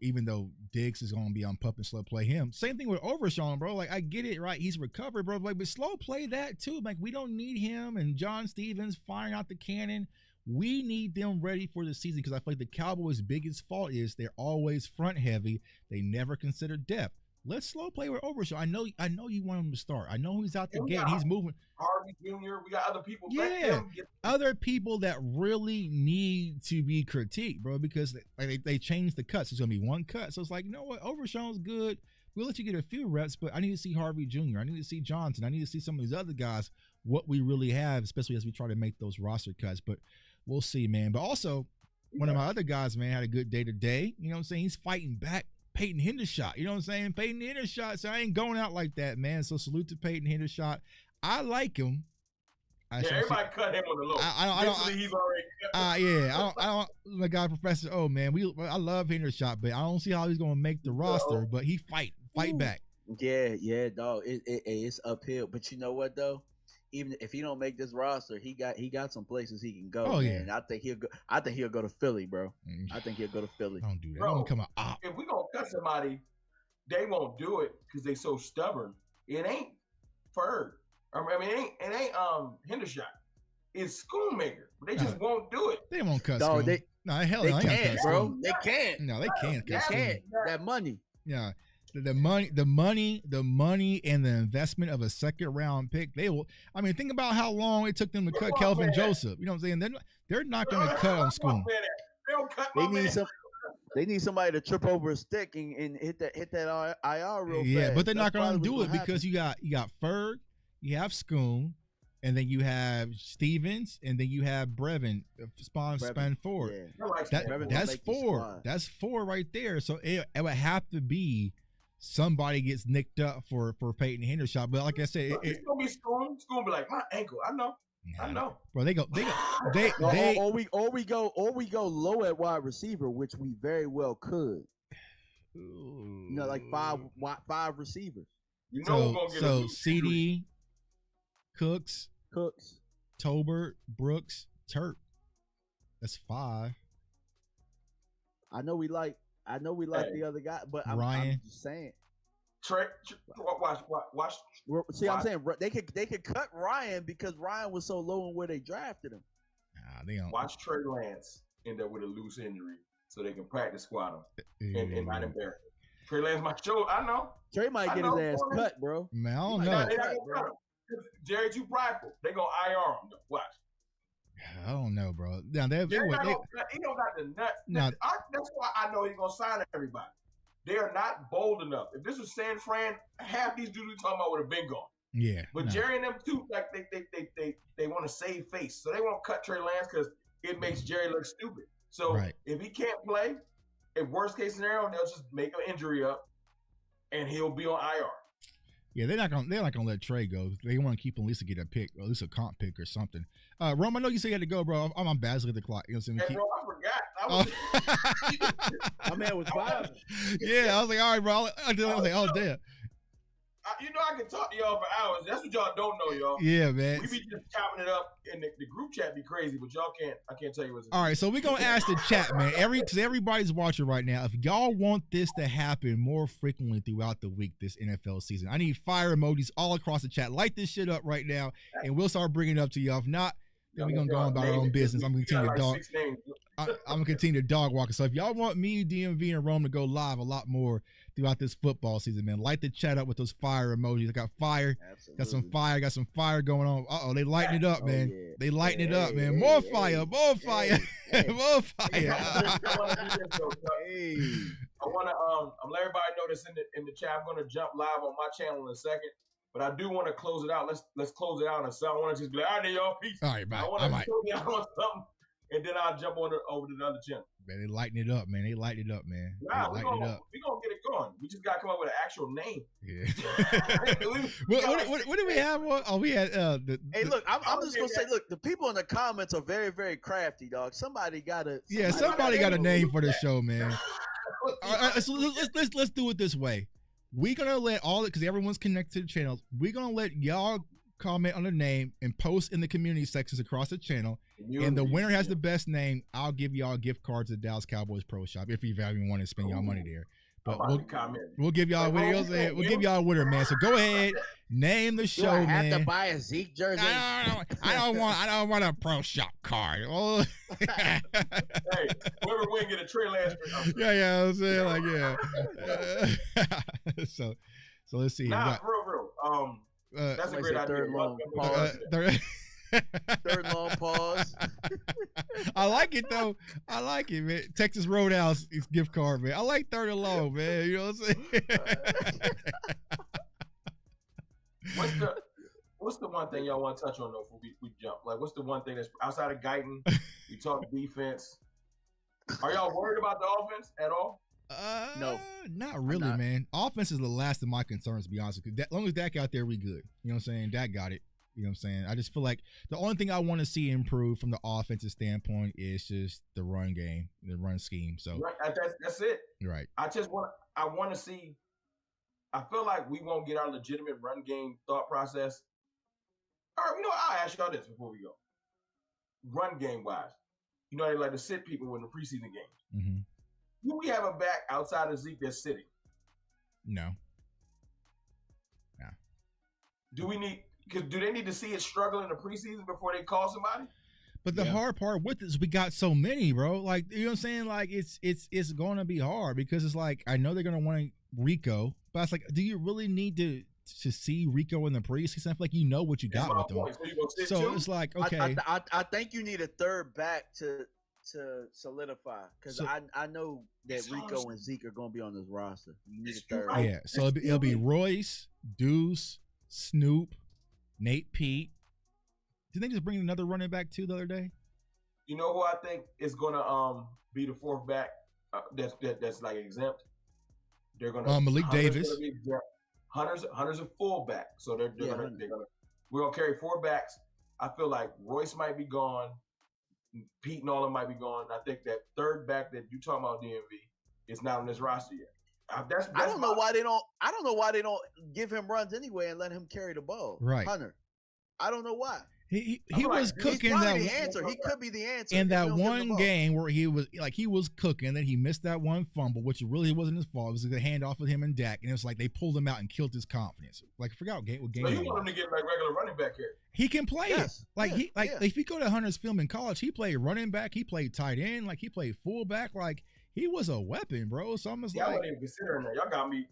even though Diggs is going to be on pup and slow play him. Same thing with Overshawn, bro. Like, I get it, right? He's recovered, bro. Like, but slow play that too. Like, we don't need him and John Stevens firing out the cannon. We need them ready for the season because I feel like the Cowboys' biggest fault is they're always front heavy. They never consider depth. Let's slow play with Overshawn. I know you want him to start. I know he's out the gate. He's moving. Harvey Jr. We got other people. Yeah, other people that really need to be critiqued, bro, because they changed the cuts. It's gonna be one cut, so it's like, you know what? Overshawn's good. We'll let you get a few reps, but I need to see Harvey Jr. I need to see Johnson. I need to see some of these other guys what we really have, especially as we try to make those roster cuts. But we'll see, man. But also, one of my other guys, man, had a good day today. You know what I'm saying? He's fighting back. Peyton Hendershot, you know what I'm saying? Peyton Hendershot, so I ain't going out like that, man. So salute to Peyton Hendershot. I like him. Everybody cut him on the low. He's already. I don't. My guy, Professor. Oh man, I love Hendershot, but I don't see how he's gonna make the roster. But he fight back. Yeah, dog. It's uphill. But you know what though? Even if he don't make this roster, he got some places he can go. Oh yeah, man. I think he'll go to Philly, bro. I think he'll go to Philly. Don't do that. Bro, don't come out. If we gonna cut somebody, they won't do it because they so stubborn. It ain't Ferg. I mean, it ain't Hendershot. It's Schoonmaker. They just won't do it. They won't cut. No, they can't, bro. They can't. No, they can't. They can't. That money. Yeah. The money, and the investment of a second round pick. They will. I mean, think about how long it took them to cut Kelvin Joseph. You know what I'm saying? They're not going to cut on Schoon. They need somebody to trip over a stick and hit that IR real fast. Yeah, but they're not going to do it because you got Ferg, you have Schoon, and then you have Stevens, and then you have Brevin span forward. Yeah. That's four. That's four right there. So it would have to be somebody gets nicked up for Peyton Hendershot. But like I said, it's gonna be Schoon. Schoon be like, my ankle. I know. Bro, they or we go low at wide receiver, which we very well could. Like five receivers. You know we're gonna get so CD, Cooks, Tolbert, Brooks, Turk. That's 5. I know we like the other guy, but Ryan. I'm just saying. Watch. See, I'm saying they could cut Ryan because Ryan was so low in where they drafted him. Nah, they don't. Watch Trey Lance end up with a loose injury so they can practice squad him and not embarrass him. Trey Lance might show. I know. Trey might get his ass cut, bro. Man, I don't know. They're not gonna cut him. Jerry too prideful. They gonna IR him. Watch. I don't know, bro. Now he don't got the nuts. That's why I know he's gonna sign everybody. They are not bold enough. If this was San Fran, half these dudes we talking about would have been gone. Yeah. But Jerry and them too, like they want to save face, so they won't cut Trey Lance because it makes Jerry look stupid. So if he can't play, in worst case scenario, they'll just make an injury up, and he'll be on IR. Yeah, they're not gonna let Trey go. They want to keep him at least to get a pick, or at least a comp pick or something. Rome, I know you said you had to go, bro. I'm bad at the clock. You know what I'm saying? Hey, bro, I forgot. My man was vibing. Yeah, I was like, all right, bro. I was like, oh damn. I can talk to y'all for hours. That's what y'all don't know, y'all. Yeah, man. We be just chopping it up, and the group chat be crazy, but y'all can't. I can't tell you what's. All right, so we're gonna ask the chat, man. Because everybody's watching right now. If y'all want this to happen more frequently throughout the week, this NFL season, I need fire emojis all across the chat. Light this shit up right now, and we'll start bringing it up to y'all. If not, then we're gonna go on about our own business. I'm gonna continue to dog. I'm gonna continue to dog walking. So if y'all want me, DMV, and Rome to go live a lot more throughout this football season, man, light the chat up with those fire emojis. I got fire, got some fire going on. They lighting it up, man. Yeah. They lighting it up, man. More fire, more fire, more fire. I want to let everybody know this in the chat. I'm gonna jump live on my channel in a second. But I do want to close it out. Let's close it out. And so I want to just be like, all right, y'all, peace. All right, bye. I want to show y'all something, and then I'll jump over to the other channel. Man, they lighting it up, man. They lighting it up, man. Nah, we're gonna get it going. We just gotta come up with an actual name. Yeah. what do we have? Oh, we had Hey, look, I'm just gonna say, look, the people in the comments are very, very crafty, dog. Somebody got a name for the show, man. All right, so let's do it this way. We're gonna let because everyone's connected to the channels. We're gonna let y'all comment on the name, and post in the community sections across the channel. And the winner has the best name. I'll give y'all gift cards at Dallas Cowboys Pro Shop if you even want to spend y'all money there. But we'll give y'all videos. We'll give y'all a winner, man. So go ahead, name the show, man. I have to buy a Zeke jersey. I don't want a Pro Shop card. Oh. Hey, whoever win get a Trey Lance. Yeah, I'm saying like so let's see. Nah, real. That's a great idea. Third long pause. I like it though. I like it, man. Texas Roadhouse gift card, man. I like third and long, man. You know what I'm saying? What's the one thing y'all want to touch on though? Before we jump, like, what's the one thing that's outside of Guyton? We talk defense. Are y'all worried about the offense at all? No, not really, man. Offense is the last of my concerns, to be honest with you. As long as Dak out there, we good. You know what I'm saying? Dak got it. You know what I'm saying? I just feel like the only thing I want to see improve from the offensive standpoint is just the run game, the run scheme. So right, that's it. Right. I want to see. I feel like we won't get our legitimate run game thought process. All right, I'll ask y'all this before we go. Run game wise, they like to sit people in the preseason games. Mm-hmm. Do we have a back outside of Zeke that's sitting? No. Do they need to see it struggle in the preseason before they call somebody? But the hard part with this, we got so many, bro. Like, you know what I'm saying? Like, it's going to be hard because it's like, I know they're going to want Rico, but it's like, do you really need to see Rico in the preseason? I feel like you know what you got with them. So it's like, okay. I think you need a third back to solidify because I know that Rico and Zeke are going to be on this roster. You need a third. Yeah, so it'll be Royce, Deuce, Snoop, Nate Pete. Didn't they just bring another running back too the other day? You know who I think is going to be the fourth back that's like exempt? They're going to Malik Davis. Hunter's a fullback, so we're gonna carry four backs. I feel like Royce might be gone, Pete and all of them might be gone. I think that third back that you talking about, DMV, is not on this roster yet. I don't know why they don't give him runs anyway and let him carry the ball. Right, Hunter. I don't know why. He was cooking that answer. He could be the answer in that one game where he was cooking. Then he missed that one fumble, which really wasn't his fault. It was the handoff with him and Dak, and it was like they pulled him out and killed his confidence. Like, I forgot what game. So you want him to get like regular running back here? He can play it. If you go to Hunter's film in college, he played running back, he played tight end, like he played fullback, like he was a weapon, bro. So I'm just I wasn't even considering that. Y'all got me.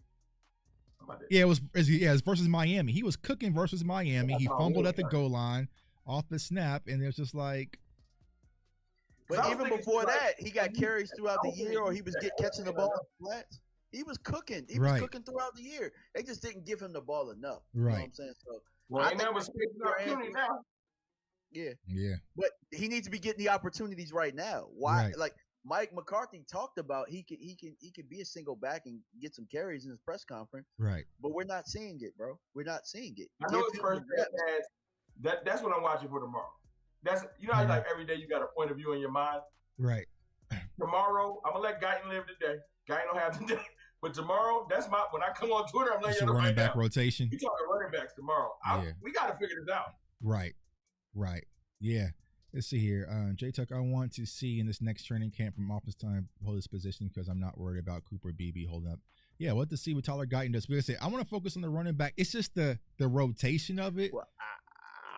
Yeah, it was versus Miami. He was cooking versus Miami. He fumbled at the goal line off the snap, and it's just like. But even before that, he got carries throughout the year, or he was catching the ball flats. He was cooking. He was cooking throughout the year. They just didn't give him the ball enough. You know what I'm saying? So I think was opportunity now. Yeah. But he needs to be getting the opportunities right now. Why? Right. Like Mike McCarthy talked about, he could be a single back and get some carries in his press conference. Right. But we're not seeing it, bro. We're not seeing it. I know it's first that's what I'm watching for tomorrow. That's how like every day you got a point of view in your mind. Right. Tomorrow, I'm gonna let Guyton live today. Guyton don't have today. But tomorrow, when I come on Twitter, I'm letting you know running right back now. rotation. You talking running backs tomorrow. We gotta figure this out. Right. Yeah. Let's see here. J-Tuck, I want to see in this next training camp from office time hold his position because I'm not worried about Cooper Beebe holding up. Yeah, we'll have to see what Tyler Guyton does. But I want to focus on the running back. It's just the rotation of it. Well,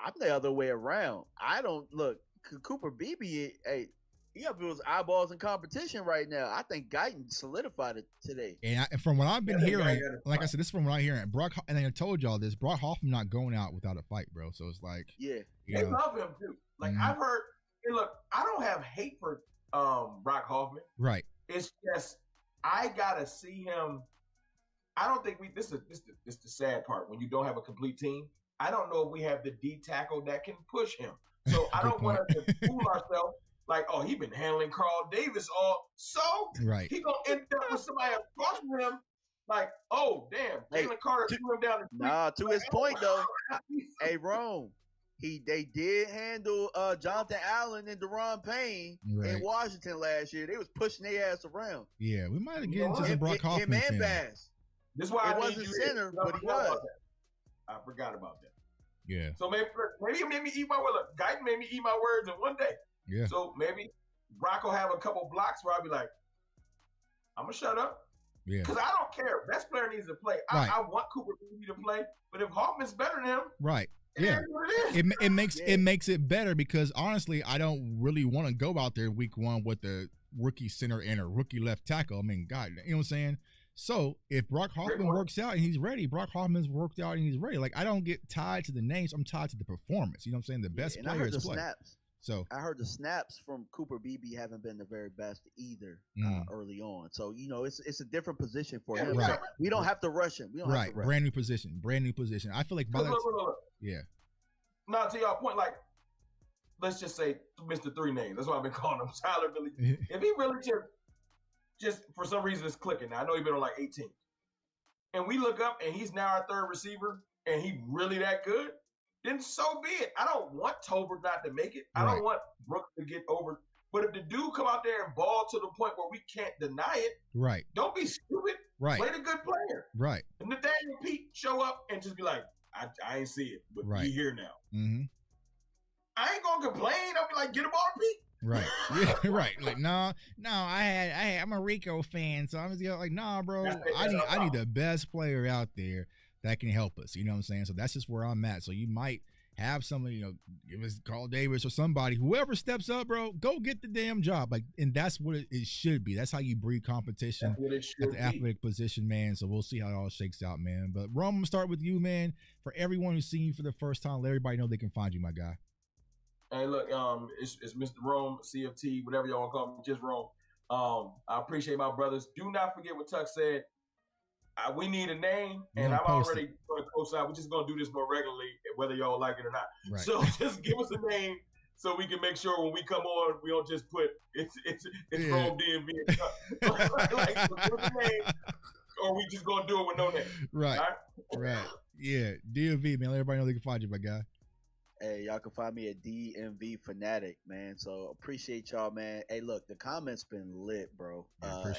I'm the other way around. I don't look Cooper Beebe. Hey, he up those eyeballs in competition right now. I think Guyton solidified it today. And from what I've been hearing, like I said, this is from what I'm hearing. Brock, and I told y'all this. Brock Hoffman not going out without a fight, bro. So it's like, they love him too. Like I've heard. And look, I don't have hate for Brock Hoffman. Right. It's just I gotta see him. I don't think this is the sad part when you don't have a complete team. I don't know if we have the D tackle that can push him. So I don't want us to fool ourselves like, oh, he been handling Carl Davis right. He gonna end up with somebody across from him. Like, oh damn, Jalen Carter threw him down the street. Nah, to his point though. Hey, Rome. They did handle Jonathan Allen and Deron Payne in Washington last year. They was pushing their ass around. Yeah, we might have get into some Brock Hoffman. Man bass. This is why it wasn't center, but he was. I forgot about that. Yeah. So maybe he made me eat my words. Look, Guyton made me eat my words in one day. Yeah. So maybe Brock will have a couple blocks where I'll be like, I'm gonna shut up. Yeah. Because I don't care. Best player needs to play. Right. I want Cooper Beebe to play, but if Hoffman's better than him, right. Yeah. It makes it better because honestly, I don't really want to go out there week one with the rookie center and a rookie left tackle. I mean, God, you know what I'm saying? So if Brock Hoffman works out and he's ready, Brock Hoffman's worked out and he's ready. Like I don't get tied to the names. I'm tied to the performance. You know what I'm saying? The best player is play. Snaps. So I heard the snaps from Cooper Beebe haven't been the very best either early on. So it's a different position for him. Right. We don't have to rush him. We don't have to rush brand new position. I feel like yeah. Now to your point, like let's just say Mr. Three Names. That's what I've been calling him. Tyler Billy. If he really just for some reason it's clicking. Now I know he's been on like 18, and we look up and he's now our third receiver, and he really that good. Then so be it. I don't want Tolbert not to make it. I don't want Brooks to get over. But if the dude come out there and ball to the point where we can't deny it, right? Don't be stupid. Right. Play the good player. Right. And Nathaniel Pete show up and just be like, I ain't see it, but he here now. Mm-hmm. I ain't gonna complain. I'll be like, get a ball, Pete. Right. Yeah. Right. Like I'm a Rico fan, so I'm just like, nah, bro. I need the best player out there that can help us. You know what I'm saying? So that's just where I'm at. So you might have somebody, give us Carl Davis or somebody, whoever steps up, bro, go get the damn job. Like, and that's what it should be. That's how you breed competition at the athletic position, man. So we'll see how it all shakes out, man. But Rome, I'm gonna start with you, man. For everyone who's seeing you for the first time, let everybody know they can find you, my guy. Hey, look, it's Mr. Rome, CFT, whatever y'all want to call me, just Rome. I appreciate my brothers. Do not forget what Tuck said. We need a name, and I'm already going to co-sign. We're just going to do this more regularly, whether y'all like it or not. Right. So just give us a name so we can make sure when we come on, we don't just put it's Rome DMV. Like, give us a name, or we just going to do it with no name. Right. Right. Yeah. DMV, man. Let everybody know they can find you, my guy. Hey, y'all can find me at DMV Fanatic, man. So appreciate y'all, man. Hey, look, the comments been lit, bro.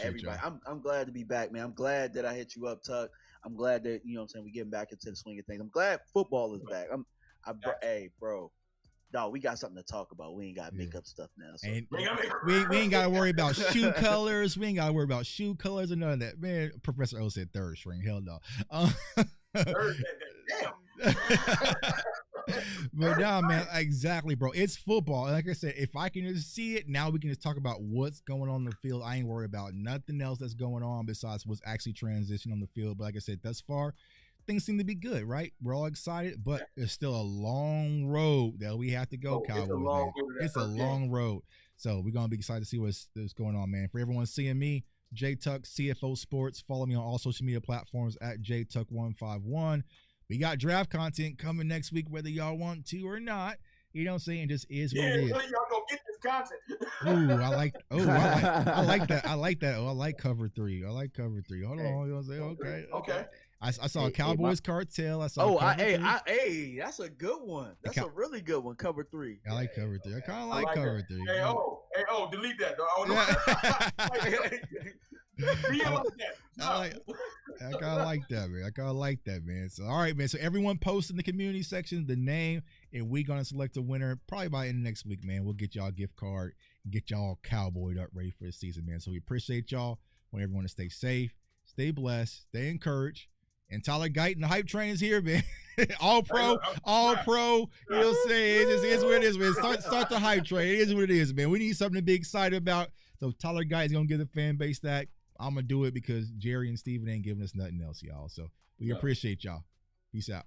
Everybody, I'm glad to be back, man. I'm glad that I hit you up, Tuck. I'm glad that we getting back into the swing of things. I'm glad football is back. Hey, bro, dog, we got something to talk about. We ain't got to make up stuff now. So. We ain't got to worry about shoe colors. We ain't got to worry about shoe colors and none of that, man. Professor O said third string. Hell no. Damn. But nah, man, exactly, bro. It's football. Like I said, if I can just see it, now we can just talk about what's going on in the field. I ain't worried about nothing else that's going on besides what's actually transitioning on the field. But like I said, thus far, things seem to be good, right? We're all excited, but it's still a long road that we have to go, Cowboys. It's a long road. So we're going to be excited to see what's going on, man. For everyone seeing me, J Tuck, CFO Sports. Follow me on all social media platforms at JTuck151. We got draft content coming next week, whether y'all want to or not. You know what I'm saying? It just is what it is. Y'all gonna get this content. I like that. I like that. Oh, I like cover 3. Hold on. You know what I'm saying? Okay. I saw a Cowboys cartel. I saw. That's a good one. That's a really good one. Cover 3. I like cover 3. I kind of like cover 3. Hey, delete that. I kind of like that, man. So, all right, man. So, everyone post in the community section the name, and we're going to select a winner probably by the end of next week, man. We'll get y'all a gift card and get y'all cowboyed up ready for the season, man. So, we appreciate y'all. Want everyone to stay safe, stay blessed, stay encouraged. And Tyler Guyton, the hype train is here, man. all pro. You know what I'm saying? It just is what it is, man. Start the hype train. It is what it is, man. We need something to be excited about. So Tyler Guyton's going to give the fan base that. I'm going to do it because Jerry and Steven ain't giving us nothing else, y'all. So we appreciate y'all. Peace out.